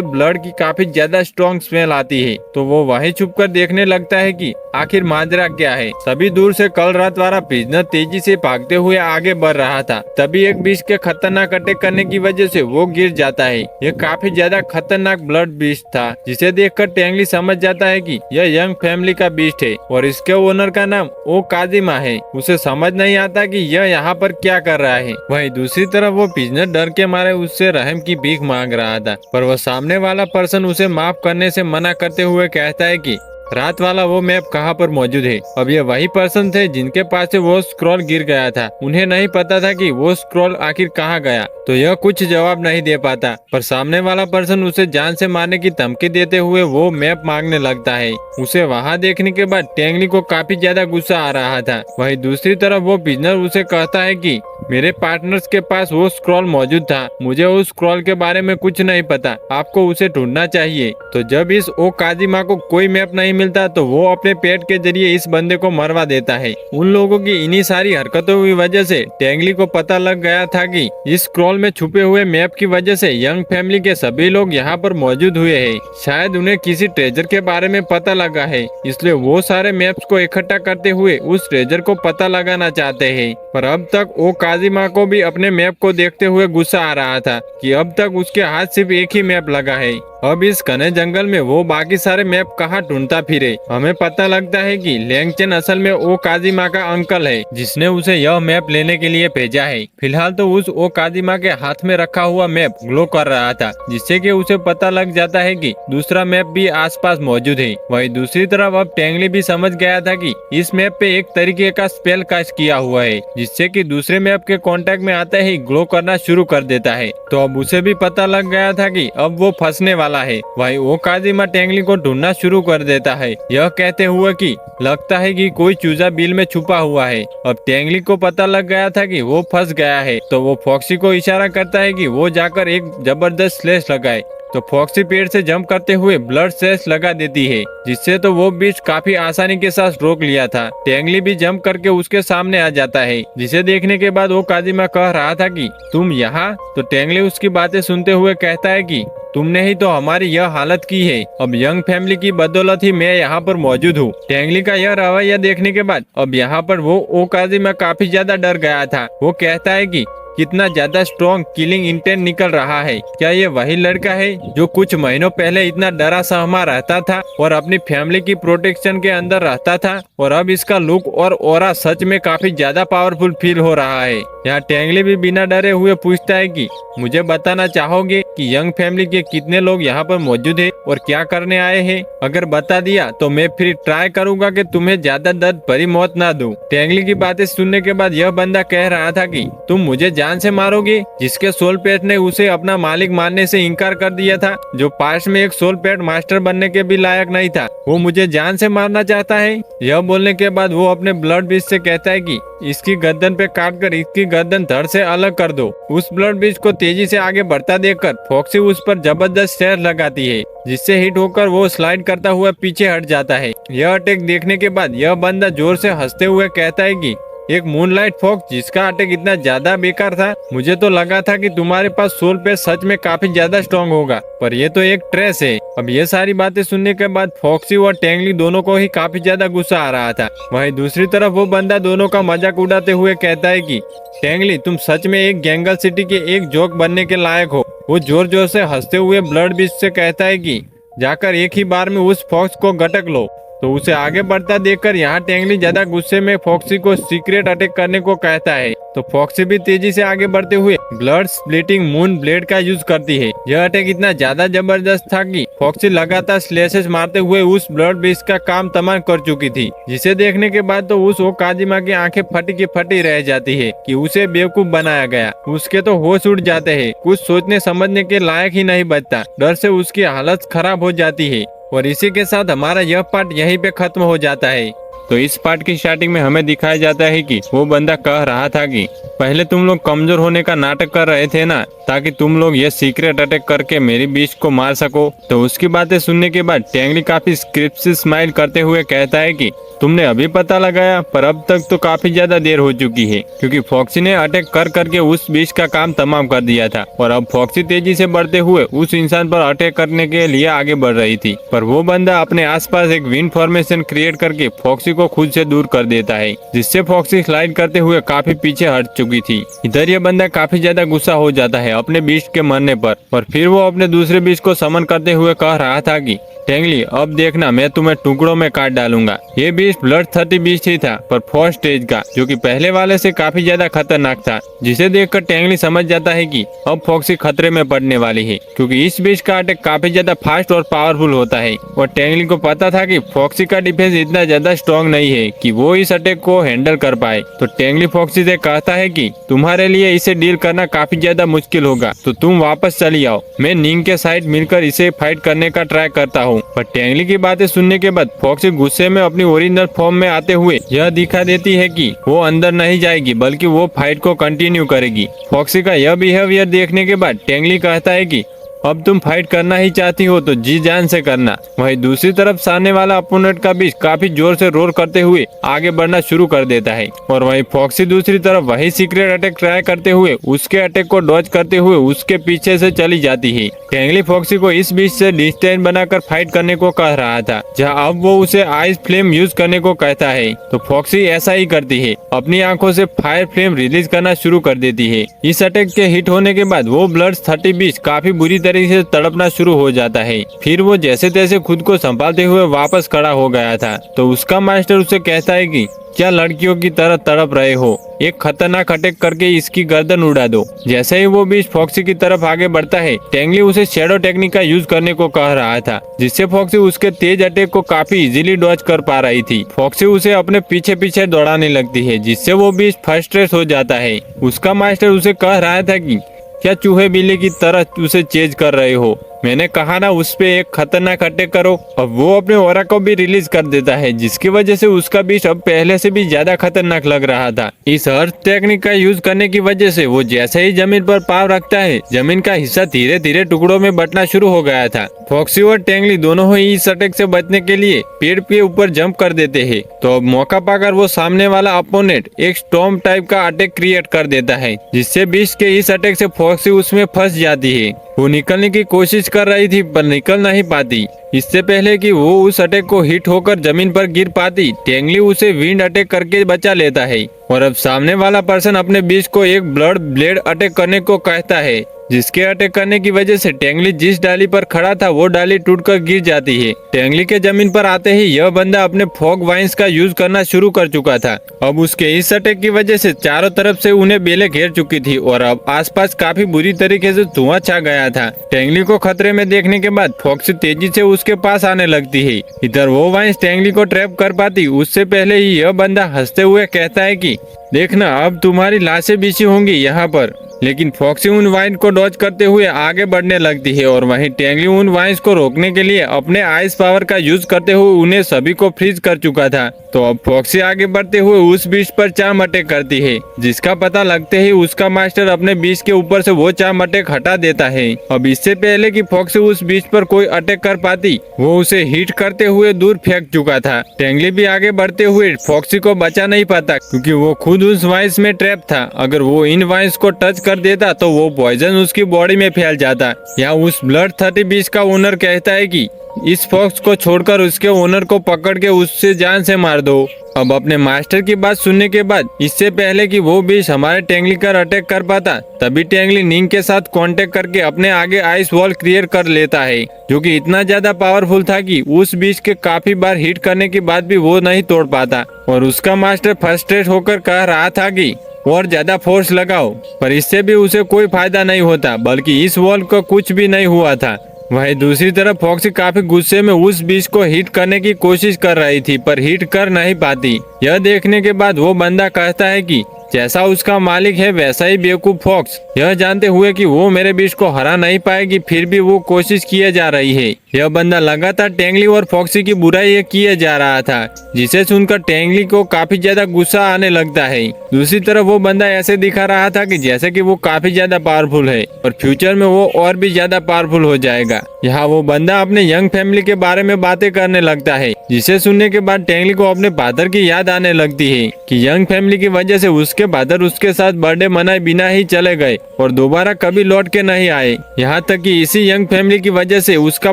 ब्लड की काफी ज्यादा स्ट्रॉन्ग स्मेल आती है। तो वो वहीं छुपकर देखने लगता है कि आखिर माजरा क्या है। तभी दूर से कल रात वाला प्रिजनर तेजी से भागते हुए आगे बढ़ रहा था। तभी एक बीस्ट के खतरनाक अटैक करने की वजह से वो गिर जाता है। ये काफी ज्यादा खतरनाक ब्लड बीस्ट था, जिसे देखकर टेंगली समझ जाता है कि यह यंग फैमिली का बीस्ट है और इसके ओनर का नाम ओ काजिमा है। उसे समझ नहीं आता कि यह यहाँ पर क्या कर रहा है। वहीं दूसरी तरफ वो प्रिजनर डर के मारे उससे रहम की भीख मांग रहा था, पर वह सामने वाला पर्सन उसे माफ करने से मना करते हुए कहता है कि रात वाला वो मैप कहाँ पर मौजूद है। अब ये वही पर्सन थे जिनके पास से वो स्क्रॉल गिर गया था। उन्हें नहीं पता था कि वो स्क्रॉल आखिर कहाँ गया, तो यह कुछ जवाब नहीं दे पाता। पर सामने वाला पर्सन उसे जान से मारने की धमकी देते हुए वो मैप मांगने लगता है। उसे वहाँ देखने के बाद टेंगली को काफी ज्यादा गुस्सा आ रहा था। वहीं दूसरी तरफ वो बिजनर उसे कहता है कि मेरे पार्टनर्स के पास वो स्क्रॉल मौजूद था, मुझे उस स्क्रॉल के बारे में कुछ नहीं पता, आपको उसे ढूंढना चाहिए। तो जब इस ओ काजिमा को कोई मैप नहीं मिलता तो वो अपने पेट के जरिए इस बंदे को मरवा देता है। उन लोगों की इन्हीं सारी हरकतों की वजह से टेंगली को पता लग गया था कि इस स्क्रॉल में छुपे हुए मैप की वजह से यंग फैमिली के सभी लोग यहाँ पर मौजूद हुए हैं। शायद उन्हें किसी ट्रेजर के बारे में पता लगा है, इसलिए वो सारे मैप्स को इकट्ठा करते हुए उस ट्रेजर को पता लगाना चाहते हैं। पर अब तक ओ काजिमा को भी अपने मैप को देखते हुए गुस्सा आ रहा था कि अब तक उसके हाथ सिर्फ एक ही मैप लगा है। अब इस घने जंगल में वो बाकी सारे मैप कहाँ ढूंढता फिरे। हमें पता लगता है कि लैंगचेन असल में ओ काजिमा का अंकल है, जिसने उसे यह मैप लेने के लिए भेजा है। फिलहाल तो उस ओ काजिमा के हाथ में रखा हुआ मैप ग्लो कर रहा था, जिससे कि उसे पता लग जाता है कि दूसरा मैप भी आसपास मौजूद है। वहीं दूसरी तरफ अब टेंगली भी समझ गया था कि इस मैप पे एक तरीके का स्पेल कास्ट किया हुआ है, जिससे कि दूसरे मैप के कांटेक्ट में आते ही ग्लो करना शुरू कर देता है। तो अब उसे भी पता लग गया था कि अब वो फंसने वाला है। वहीं ओ काजिमा टेंगली को ढूंढना शुरू कर देता है, यह कहते हुए कि लगता है कि कोई चूजा बिल में छुपा हुआ है। अब टेंगली को पता लग गया था कि वो फंस गया है, तो वो फॉक्सी को इशारा करता है कि वो जाकर एक जबरदस्त स्लैश लगाए। तो फॉक्सी पेड़ से जंप करते हुए ब्लड स्लैश लगा देती है, जिससे तो वो बीच काफी आसानी के साथ रोक लिया था। टेंगली भी जंप करके उसके सामने आ जाता है, जिसे देखने के बाद वो काजिमा कह रहा था कि तुम यहाँ। तो टेंगली उसकी बातें सुनते हुए कहता है कि तुमने ही तो हमारी यह हालत की है, अब यंग फैमिली की बदौलत ही मैं यहाँ पर मौजूद हूँ। टेंगली का यह रवैया देखने के बाद अब यहाँ पर वो ओ काजिमा काफी ज्यादा डर गया था। वो कहता है कि कितना ज्यादा स्ट्रॉन्ग किलिंग इंटेंट निकल रहा है। क्या ये वही लड़का है जो कुछ महीनों पहले इतना डरा सहमा रहता था और अपनी फैमिली की प्रोटेक्शन के अंदर रहता था, और अब इसका लुक और ऑरा सच में काफी ज्यादा पावरफुल फील हो रहा है। यहाँ टेंगली भी बिना डरे हुए पूछता है कि मुझे बताना चाहोगे कि यंग फैमिली के कितने लोग यहाँ पर मौजूद है और क्या करने आए हैं? अगर बता दिया तो मैं फिर ट्राई करूंगा कि तुम्हें ज्यादा दर्द भरी मौत ना दूं। टेंगली की बातें सुनने के बाद यह बंदा कह रहा था कि तुम मुझे जान से मारोगे, जिसके सोल पेट ने उसे अपना मालिक मानने से इनकार कर दिया था, जो पास में एक सोल पेट मास्टर बनने के भी लायक नहीं था, वो मुझे जान से मारना चाहता है। यह बोलने के बाद वो अपने ब्लड बीज से कहता है कि इसकी गर्दन पे काट कर इसकी गर्दन धड़ से अलग कर दो। उस ब्लड बीज को तेजी से आगे बढ़ता देखकर फॉक्सी उस पर जबरदस्त शेर लगाती है, जिससे हिट होकर वो स्लाइड करता हुआ पीछे हट जाता है। यह अटैक देखने के बाद यह बंदा जोर से हंसते हुए कहता है कि एक मूनलाइट फॉक्स जिसका अटैक इतना ज्यादा बेकार था, मुझे तो लगा था कि तुम्हारे पास सोल पे सच में काफी ज्यादा स्ट्रॉन्ग होगा, पर ये तो एक ट्रेस है। अब ये सारी बातें सुनने के बाद फॉक्सी और टेंगली दोनों को ही काफी ज्यादा गुस्सा आ रहा था। वहीं दूसरी तरफ वो बंदा दोनों का मजाक उड़ाते हुए कहता है कि टेंगली तुम सच में एक गैंगल सिटी के एक जोक बनने के लायक हो। वो जोर जोर से हंसते हुए ब्लड बीच से कहता है कि जाकर एक ही बार में उस फॉक्स को गटक लो। तो उसे आगे बढ़ता देखकर यहाँ टेंगली ज्यादा गुस्से में फॉक्सी को सीक्रेट अटैक करने को कहता है। तो फॉक्सी भी तेजी से आगे बढ़ते हुए ब्लड स्प्लिटिंग मून ब्लेड का यूज करती है। यह अटैक इतना ज्यादा जबरदस्त था कि फॉक्सी लगातार स्लेसेस मारते हुए उस ब्लड बीस्ट का काम तमाम कर चुकी थी, जिसे देखने के बाद तो उस ओकाजिमा की आंखें फटी की फटी रह जाती है कि उसे बेवकूफ बनाया गया। उसके तो होश उड़ जाते हैं, कुछ सोचने समझने के लायक ही नहीं बचता। डर से उसकी हालत खराब हो जाती है। और इसी के साथ हमारा यह पार्ट यहीं पे खत्म हो जाता है। तो इस पार्ट की स्टार्टिंग में हमें दिखाया जाता है कि वो बंदा कह रहा था कि पहले तुम लोग कमजोर होने का नाटक कर रहे थे ना, ताकि तुम लोग ये सीक्रेट अटैक करके मेरी बीस्ट को मार सको। तो उसकी बातें सुनने के बाद टेंगली काफी स्क्रिप्ट से स्माइल करते हुए कहता है कि तुमने अभी पता लगाया, पर अब तक तो काफी ज्यादा देर हो चुकी है, क्योंकि फॉक्सी ने अटैक कर करके उस बीस्ट का काम तमाम कर दिया था। और अब फॉक्सी तेजी से बढ़ते हुए उस इंसान पर अटैक करने के लिए आगे बढ़ रही थी, पर वो बंदा अपने आसपास एक विंड फॉर्मेशन क्रिएट करके फॉक्सी को खुद से दूर कर देता है, जिससे फॉक्सी स्लाइड करते हुए काफी पीछे हट चुकी थी। इधर ये बंदा काफी ज्यादा गुस्सा हो जाता है अपने बीस्ट के मरने पर, और फिर वो अपने दूसरे बीस्ट को समन करते हुए कह रहा था कि टेंगली अब देखना, मैं तुम्हें टुकड़ों में काट डालूंगा। ये बीस्ट ब्लड 30 बीस्ट ही था, पर फर्स्ट स्टेज का, जो कि पहले वाले से काफी ज्यादा खतरनाक था, जिसे देखकर टेंगली समझ जाता है कि अब फॉक्सी खतरे में पड़ने वाली है, क्योंकि इस बीस्ट का अटैक काफी ज्यादा फास्ट और पावरफुल होता है। और टेंगली को पता था कि फॉक्सी का डिफेंस इतना ज्यादा स्ट्रॉन्ग नहीं है कि वो इस अटैक को हैंडल कर पाए। तो टेंगली फॉक्सी से कहता है कि तुम्हारे लिए इसे डील करना काफी ज्यादा मुश्किल होगा, तो तुम वापस चली आओ, मैं निंग के साइड मिलकर इसे फाइट करने का ट्राई करता हूँ। पर टेंगली की बातें सुनने के बाद फॉक्सी गुस्से में अपनी ओरिजिनल फॉर्म में आते हुए यह दिखा देती है कि वो अंदर नहीं जाएगी, बल्कि वो फाइट को कंटिन्यू करेगी। फॉक्सी का यह बिहेवियर देखने के बाद टेंगली कहता है कि अब तुम फाइट करना ही चाहती हो तो जी जान से करना। वहीं दूसरी तरफ सामने वाला अपोनेंट का बीच काफी जोर से रोर करते हुए आगे बढ़ना शुरू कर देता है, और वहीं फॉक्सी दूसरी तरफ वही सीक्रेट अटैक ट्राई करते हुए उसके अटैक को डॉज करते हुए उसके पीछे से चली जाती है। टेंगली फॉक्सी को इस बीच से डिस्टेंस बनाकर फाइट करने को कह रहा था, जहाँ अब वो उसे आइस फ्लेम यूज करने को कहता है। तो फॉक्सी ऐसा ही करती है, अपनी आंखों से फायर फ्लेम रिलीज करना शुरू कर देती है। इस अटैक के हिट होने के बाद वो ब्लड 30 बीच काफी बुरी तरीके से तड़पना शुरू हो जाता है। फिर वो जैसे तैसे खुद को संभालते हुए वापस खड़ा हो गया था। तो उसका मास्टर उसे कहता है कि क्या लड़कियों की तरह तड़प रहे हो, एक खतरनाक अटैक करके इसकी गर्दन उड़ा दो। जैसे ही वो बीच फॉक्सी की तरफ आगे बढ़ता है, टेंगली उसे शैडो टेक्निक का यूज करने को कह रहा था, जिससे फॉक्सी उसके तेज अटैक को काफी इजीली डॉज कर पा रही थी। फॉक्सी उसे अपने पीछे पीछे दौड़ाने लगती है, जिससे वो बीच फ्रस्ट्रेट हो जाता है। उसका मास्टर उसे कह रहा था कि क्या चूहे बिल्ली की तरह उसे चेज कर रहे हो, मैंने कहा ना उस पे एक खतरनाक अटैक करो। अब वो अपने ऑरा को भी रिलीज कर देता है, जिसकी वजह से उसका बीच अब पहले से भी ज्यादा खतरनाक लग रहा था। इस अर्थ टेक्निक का यूज करने की वजह से वो जैसे ही जमीन पर पाँव रखता है, जमीन का हिस्सा धीरे धीरे टुकड़ों में बंटना शुरू हो गया था। फॉक्सी और टेंगली दोनों ही इस अटैक से बचने के लिए पेड़ के ऊपर जंप कर देते हैं। तो अब मौका पाकर वो सामने वाला अपोनेंट एक स्टॉर्म टाइप का अटैक क्रिएट कर देता है, जिससे बीच के इस अटैक से फॉक्सी उसमें फंस जाती है। वो निकलने की कोशिश कर रही थी, पर निकल नहीं पाती। इससे पहले कि वो उस अटैक को हिट होकर जमीन पर गिर पाती, टेंगली उसे विंड अटैक करके बचा लेता है। और अब सामने वाला पर्सन अपने बीच को एक ब्लड ब्लेड अटैक करने को कहता है, जिसके अटैक करने की वजह से टेंगली जिस डाली पर खड़ा था वो डाली टूटकर गिर जाती है। टेंगली के जमीन पर आते ही यह बंदा अपने फॉग वाइन्स का यूज करना शुरू कर चुका था। अब उसके इस अटैक की वजह से चारों तरफ से उन्हें बेलें घेर चुकी थी, और अब आसपास काफी बुरी तरीके से धुआं छा गया था। टेंगली को खतरे में देखने के बाद फॉक्सी तेजी से उसके पास आने लगती है। इधर वो वाइन्स टेंगली को ट्रैप कर पाती उससे पहले ही यह बंदा हंसते हुए कहता है कि देखना अब तुम्हारी लाशें बिछी होंगी यहाँ पर। लेकिन फॉक्सी उन वाइन को डॉज करते हुए आगे बढ़ने लगती है, और वहीं टेंगली उन वाइन्स को रोकने के लिए अपने आइस पावर का यूज करते हुए उन्हें सभी को फ्रीज कर चुका था। तो अब फॉक्सी आगे बढ़ते हुए उस बीच पर चार्म अटैक करती है, जिसका पता लगते ही उसका मास्टर अपने बीच के ऊपर से वो चार्म अटैक हटा देता है। अब इससे पहले कि फॉक्सी उस बीच पर कोई अटैक कर पाती, वो उसे हिट करते हुए दूर फेंक चुका था। टेंगली भी आगे बढ़ते हुए फॉक्सी को बचा नहीं पाता, क्योंकि वो खुद उस वाइन्स में ट्रैप था। अगर वो इन वाइन्स को टच कर देता तो वो पॉइजन उसकी बॉडी में फैल जाता। यहाँ उस ब्लड 30 बीच का ओनर कहता है कि इस फॉक्स को छोड़कर उसके ओनर को पकड़ के उससे जान से मार दो। अब अपने मास्टर की बात सुनने के बाद इससे पहले कि वो बीच हमारे टेंगली पर अटैक कर पाता, तभी टेंगली निंग के साथ कांटेक्ट करके अपने आगे आइस वॉल क्रिएट कर लेता है, जो कि इतना ज्यादा पावरफुल था कि उस बीच के काफी बार हिट करने के बाद भी वो नहीं तोड़ पाता। और उसका मास्टर फ्रस्ट्रेट होकर कह रहा था कि और ज्यादा फोर्स लगाओ, पर इससे भी उसे कोई फायदा नहीं होता, बल्कि इस वॉल को कुछ भी नहीं हुआ था। वहीं दूसरी तरफ फॉक्सी काफी गुस्से में उस बीच को हिट करने की कोशिश कर रही थी, पर हिट कर नहीं पाती। यह देखने के बाद वो बंदा कहता है कि जैसा उसका मालिक है वैसा ही बेवकूफ फॉक्स, यह जानते हुए कि वो मेरे बीच को हरा नहीं पाएगी, फिर भी वो कोशिश किए जा रही है। यह बंदा लगातार टेंगली और फॉक्सी की बुराई किए जा रहा था, जिसे सुनकर टेंगली को काफी ज्यादा गुस्सा आने लगता है। दूसरी तरफ वो बंदा ऐसे दिखा रहा था कि जैसे कि वो काफी ज्यादा पावरफुल है और फ्यूचर में वो और भी ज्यादा पावरफुल हो जाएगा। यहाँ वो बंदा अपने यंग फैमिली के बारे में बातें करने लगता है, जिसे सुनने के बाद टेंगली को अपने फादर की याद आने लगती है कि यंग फैमिली की वजह से उसके फादर उसके साथ बर्थडे मनाए बिना ही चले गए और दोबारा कभी लौट के नहीं आए। यहाँ तक कि इसी यंग फैमिली की वजह से उसका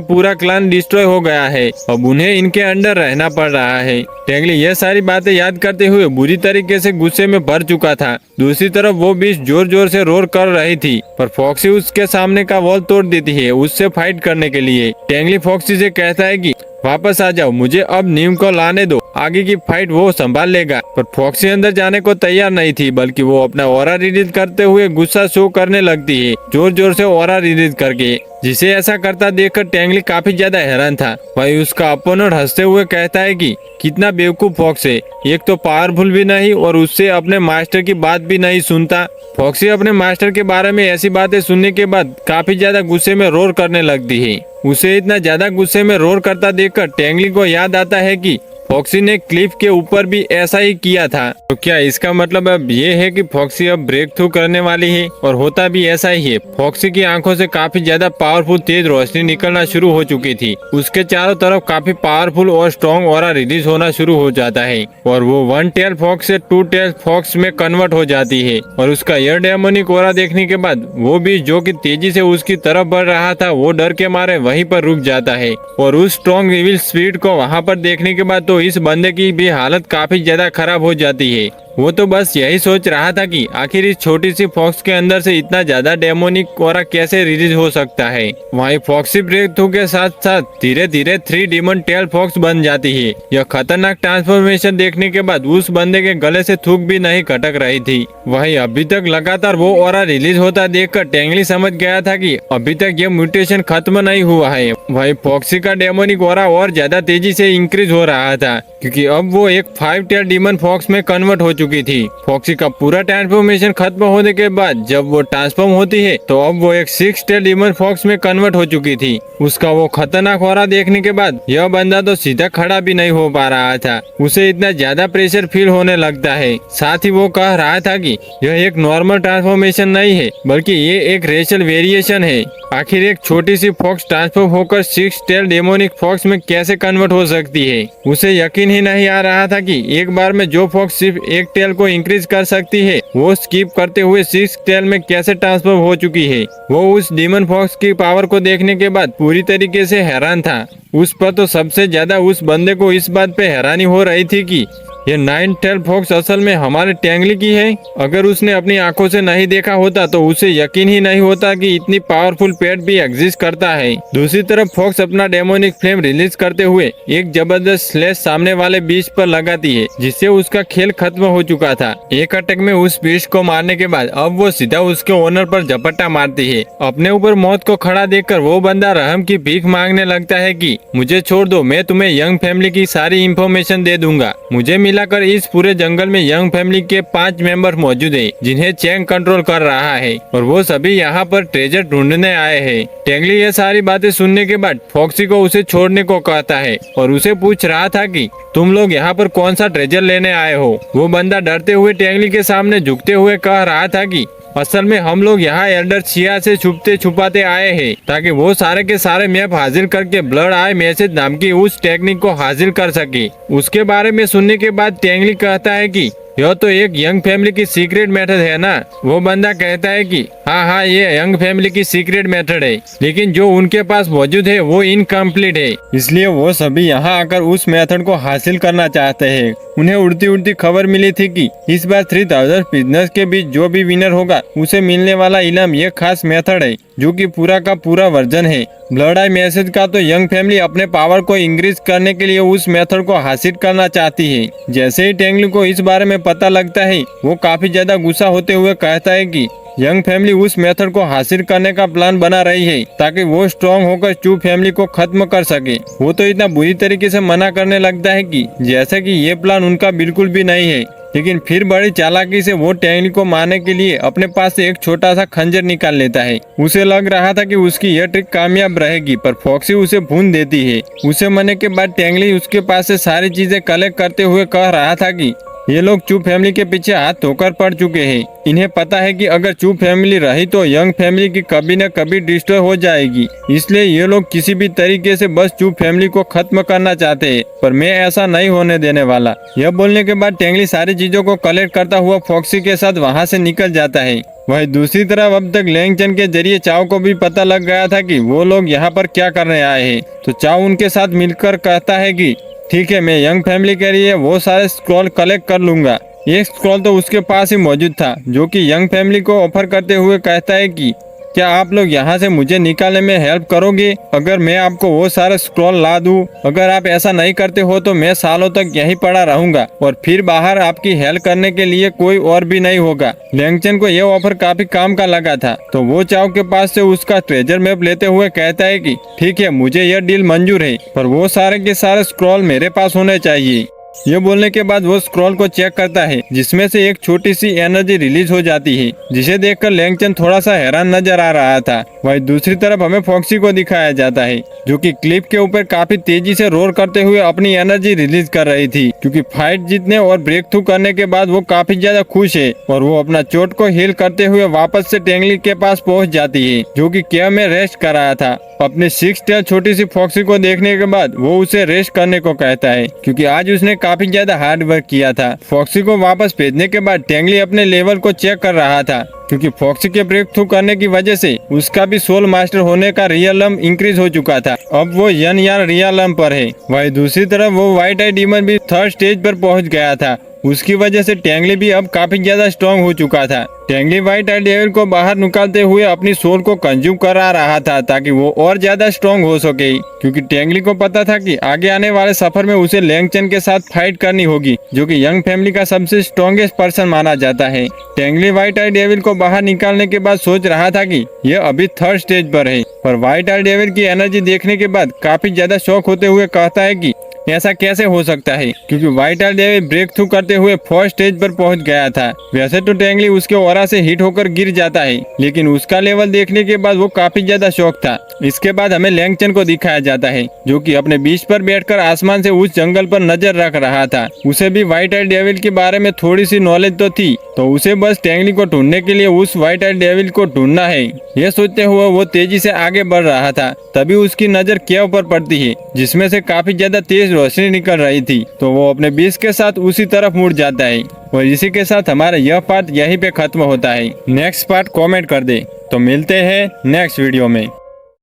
पूरा क्लान डिस्ट्रॉय हो गया है। अब उन्हें इनके अंडर रहना पड़ रहा है। टेंगली यह सारी बातें याद करते हुए बुरी तरीके से गुस्से में भर चुका था। दूसरी तरफ वो बीच जोर जोर से रोर कर रही थी, पर फॉक्सी उसके सामने का वॉल तोड़ देती है उससे फाइट करने के लिए। टेंगली फॉक्सी से कहता है कि वापस आ जाओ, मुझे अब नीम को लाने दो, आगे की फाइट वो संभाल लेगा। पर फॉक्सी अंदर जाने को तैयार नहीं थी, बल्कि वो अपना ऑरा रिलीज करते हुए गुस्सा शो करने लगती है, जोर जोर से ऑरा रिलीज करके, जिसे ऐसा करता देखकर टेंगली काफी ज्यादा हैरान था। वही उसका अपोनेंट हंसते हुए कहता है कि कितना बेवकूफ फॉक्स है, एक तो पावरफुल भी नहीं और उससे अपने मास्टर की बात भी नहीं सुनता। फॉक्सी अपने मास्टर के बारे में ऐसी बातें सुनने के बाद काफी ज्यादा गुस्से में रोर करने लगती है। उसे इतना ज्यादा गुस्से में रोर करता देखकर टेंगली को याद आता है कि फॉक्सी ने क्लिफ के ऊपर भी ऐसा ही किया था। तो क्या इसका मतलब अब ये है कि फॉक्सी अब ब्रेक थ्रू करने वाली है? और होता भी ऐसा ही है। फॉक्सी की आंखों से काफी ज्यादा पावरफुल तेज रोशनी निकलना शुरू हो चुकी थी। उसके चारों तरफ काफी पावरफुल और स्ट्रॉन्ग ऑरा रिलीज होना शुरू हो जाता है और वो वन टेल फॉक्स से टू टेल फॉक्स में कन्वर्ट हो जाती है। और उसका यह डेमोनिक ऑरा देखने के बाद वो भी जो कि तेजी से उसकी तरफ बढ़ रहा था, वो डर के मारे वहीं पर रुक जाता है। और उस स्ट्रॉन्ग इविल स्पीड को वहाँ पर देखने के बाद तो इस बंदे की भी हालत काफी ज्यादा खराब हो जाती है। वो तो बस यही सोच रहा था कि आखिर इस छोटी सी फॉक्स के अंदर से इतना ज्यादा डेमोनिक ऑरा कैसे रिलीज हो सकता है। वहीं फॉक्सी ब्रेक थ्रू के साथ साथ धीरे धीरे 3 डीमन टेल फॉक्स बन जाती है। यह खतरनाक ट्रांसफॉर्मेशन देखने के बाद उस बंदे के गले से थूक भी नहीं खटक रही थी। वहीं अभी तक लगातार वो ऑरा रिलीज होता देखकर टेंगली समझ गया था कि अभी तक ये म्यूटेशन खत्म नहीं हुआ है। वहीं फॉक्सी का डेमोनिक ऑरा और ज्यादा तेजी से इंक्रीज हो रहा था, क्योंकि अब वो एक 5 टेल डीमन फॉक्स में कन्वर्ट हो चुकी थी। फॉक्सी का पूरा ट्रांसफॉर्मेशन खत्म होने के बाद जब वो ट्रांसफॉर्म होती है तो अब वो एक 6 टेल डीमन फॉक्स में कन्वर्ट हो चुकी थी। उसका वो खतरनाक ऑरा देखने के बाद यह बंदा तो सीधा खड़ा भी नहीं हो पा रहा था। उसे इतना ज्यादा प्रेशर फील होने लगता है। साथ ही वो कह रहा था कि यह एक नॉर्मल ट्रांसफॉर्मेशन नहीं है, बल्कि ये एक रेशियल वेरिएशन है। आखिर एक छोटी सी फॉक्स ट्रांसफॉर्म होकर 6 टेल डेमोनिक फॉक्स में कैसे कन्वर्ट हो सकती है? उसे यकीन ही नहीं आ रहा था कि एक बार में जो फॉक्स सिर्फ एक टेल को इंक्रीज कर सकती है, वो स्किप करते हुए 6 टेल में कैसे ट्रांसफॉर्म हो चुकी है। वो उस डीमन फॉक्स की पावर को देखने के बाद पूरी तरीके से हैरान था। उस पर तो सबसे ज्यादा उस बंदे को इस बात पे हैरानी हो रही थी कि ये 9 टेल फॉक्स असल में हमारे टेंगली की है। अगर उसने अपनी आंखों से नहीं देखा होता तो उसे यकीन ही नहीं होता कि इतनी पावरफुल पेट भी एग्जिस्ट करता है। दूसरी तरफ फॉक्स अपना डेमोनिक फ्लेम रिलीज करते हुए एक जबरदस्त स्लैश सामने वाले बीस्ट पर लगाती है, जिससे उसका खेल खत्म हो चुका था। एक अटैक में उस बीस्ट को मारने के बाद अब वो सीधा उसके ओनर पर झपट्टा मारती है। अपने ऊपर मौत को खड़ा देखकर वो बंदा रहम की भीख मांगने लगता है कि मुझे छोड़ दो, मैं तुम्हें यंग फैमिली की सारी इंफॉर्मेशन दे दूंगा। मुझे मिलाकर इस पूरे जंगल में यंग फैमिली के 5 मेंबर मौजूद हैं, जिन्हें चैंग कंट्रोल कर रहा है और वो सभी यहाँ पर ट्रेजर ढूंढने आए हैं। टेंगली ये सारी बातें सुनने के बाद फॉक्सी को उसे छोड़ने को कहता है और उसे पूछ रहा था कि तुम लोग यहाँ पर कौन सा ट्रेजर लेने आए हो। वो बंदा डरते हुए टेंगली के सामने झुकते हुए कह रहा था कि असल में हम लोग यहाँ एल्डर छिया से छुपते छुपाते आए हैं, ताकि वो सारे के सारे मैप हासिल करके ब्लड आई मैसेज नाम की उस टेक्निक को हासिल कर सके। उसके बारे में सुनने के बाद टेंगली कहता है कि यह तो एक यंग फैमिली की सीक्रेट मेथड है ना। वो बंदा कहता है कि हाँ ये यंग फैमिली की सीक्रेट मेथड है, लेकिन जो उनके पास मौजूद है वो इनकम्प्लीट है, इसलिए वो सभी यहाँ आकर उस मेथड को हासिल करना चाहते हैं। उन्हें उड़ती उड़ती खबर मिली थी कि इस बार 3000 बिजनेस के बीच जो भी विनर होगा उसे मिलने वाला इनाम ये खास मेथड है, जो कि पूरा का पूरा वर्जन है ब्लड आई मैसेज का। तो यंग फैमिली अपने पावर को इंक्रीज करने के लिए उस मेथड को हासिल करना चाहती है। जैसे ही टेंगली को इस बारे में पता लगता है, वो काफी ज्यादा गुस्सा होते हुए कहता है कि यंग फैमिली उस मेथड को हासिल करने का प्लान बना रही है ताकि वो स्ट्रॉन्ग होकर चू फैमिली को खत्म कर सके। वो तो इतना बुरी तरीके से मना करने लगता है कि जैसे कि ये प्लान उनका बिल्कुल भी नहीं है, लेकिन फिर बड़ी चालाकी से वो टेंगली को मारने के लिए अपने पास से एक छोटा सा खंजर निकाल लेता है। उसे लग रहा था कि उसकी यह ट्रिक कामयाब रहेगी, पर फॉक्सी उसे भून देती है। उसे मरने के बाद टेंगली उसके पास से सारी चीजें कलेक्ट करते हुए कह रहा था कि ये लोग चू फैमिली के पीछे हाथ धोकर पड़ चुके हैं। इन्हें पता है कि अगर चू फैमिली रही तो यंग फैमिली की कभी न कभी डिस्ट्रॉय हो जाएगी, इसलिए ये लोग किसी भी तरीके से बस चू फैमिली को खत्म करना चाहते हैं, पर मैं ऐसा नहीं होने देने वाला। यह बोलने के बाद टेंगली सारी चीजों को कलेक्ट करता हुआ फॉक्सी के साथ वहाँ से निकल जाता है। वही दूसरी तरफ अब तक लैंगचन के जरिए चाओ को भी पता लग गया था कि वो लोग यहाँ पर क्या करने आए हैं। तो चाओ उनके साथ मिलकर कहता है कि ठीक है, मैं यंग फैमिली के लिए वो सारे स्क्रॉल कलेक्ट कर लूंगा। एक स्क्रॉल तो उसके पास ही मौजूद था, जो कि यंग फैमिली को ऑफर करते हुए कहता है कि क्या आप लोग यहाँ से मुझे निकालने में हेल्प करोगे अगर मैं आपको वो सारे स्क्रॉल ला दूँ? अगर आप ऐसा नहीं करते हो तो मैं सालों तक यहीं पड़ा रहूंगा और फिर बाहर आपकी हेल्प करने के लिए कोई और भी नहीं होगा। लैंगचन को यह ऑफर काफी काम का लगा था, तो वो चाओ के पास से उसका ट्रेजर मैप लेते हुए कहता है कि ठीक है, मुझे यह डील मंजूर है, पर वो सारे के सारे स्क्रॉल मेरे पास होने चाहिए। ये बोलने के बाद वो स्क्रॉल को चेक करता है, जिसमें से एक छोटी सी एनर्जी रिलीज हो जाती है, जिसे देखकर लैंगचन थोड़ा सा हैरान नजर आ रहा था। वही दूसरी तरफ हमें फॉक्सी को दिखाया जाता है, जो कि क्लिफ के ऊपर काफी तेजी से रोर करते हुए अपनी एनर्जी रिलीज कर रही थी, क्योंकि फाइट जीतने और ब्रेक थ्रू करने के बाद वो काफी ज्यादा खुश है और वो अपना चोट को हील करते हुए वापस से टेंगली के पास पहुँच जाती है, जो की केव में रेस्ट कर रहा था। अपने 6 टेल छोटी सी फॉक्सी को देखने के बाद वो उसे रेस्ट करने को कहता है, क्योंकि आज उसने काफी ज्यादा हार्ड वर्क किया था। फॉक्सी को वापस भेजने के बाद टेंगली अपने लेवल को चेक कर रहा था, क्योंकि फॉक्सी के ब्रेक थ्रू करने की वजह से उसका भी सोल मास्टर होने का रियलम इंक्रीज हो चुका था। अब वो यन यार रियलम पर है। वही दूसरी तरफ वो व्हाइट आई डीमन भी 3rd स्टेज पर पहुंच गया था। उसकी वजह से टेंगली भी अब काफी ज्यादा स्ट्रॉन्ग हो चुका था। टेंगली व्हाइट आई डेविल को बाहर निकालते हुए अपनी सोल को कंज्यूम करा रहा था ताकि वो और ज्यादा स्ट्रॉन्ग हो सके, क्योंकि टेंगली को पता था कि आगे आने वाले सफर में उसे लैंगचन के साथ फाइट करनी होगी, जो कि यंग फैमिली का सबसे स्ट्रॉन्गेस्ट पर्सन माना जाता है। टेंगली व्हाइट आई डेविल को बाहर निकालने के बाद सोच रहा था कि यह अभी 3rd स्टेज पर है, पर व्हाइट आई डेविल की एनर्जी देखने के बाद काफी ज्यादा शॉक होते हुए कहता है कि ऐसा कैसे हो सकता है, क्योंकि व्हाइट आई डेविल ब्रेक थ्रू करते हुए 4th स्टेज पर पहुंच गया था। वैसे तो टेंगली उसके ऑरा से हिट होकर गिर जाता है, लेकिन उसका लेवल देखने के बाद वो काफी ज्यादा शॉक था। इसके बाद हमें लैंगचन को दिखाया जाता है, जो कि अपने बीच पर बैठकर आसमान से उस जंगल पर नजर रख रहा था। उसे भी व्हाइट आई डेविल के बारे में थोड़ी सी नॉलेज तो थी, तो उसे बस टेंगली को ढूंढने के लिए उस व्हाइट आई डेविल को ढूंढना है। यह सोचते हुए वो तेजी से आगे बढ़ रहा था, तभी उसकी नजर केव पर पड़ती है, जिसमें से काफी ज्यादा तेज रोशनी निकल रही थी। तो वो अपने बीच के साथ उसी तरफ मुड़ जाता है और इसी के साथ हमारा यह पार्ट यहीं पे खत्म होता है। नेक्स्ट पार्ट कमेंट कर दे। तो मिलते हैं नेक्स्ट वीडियो में।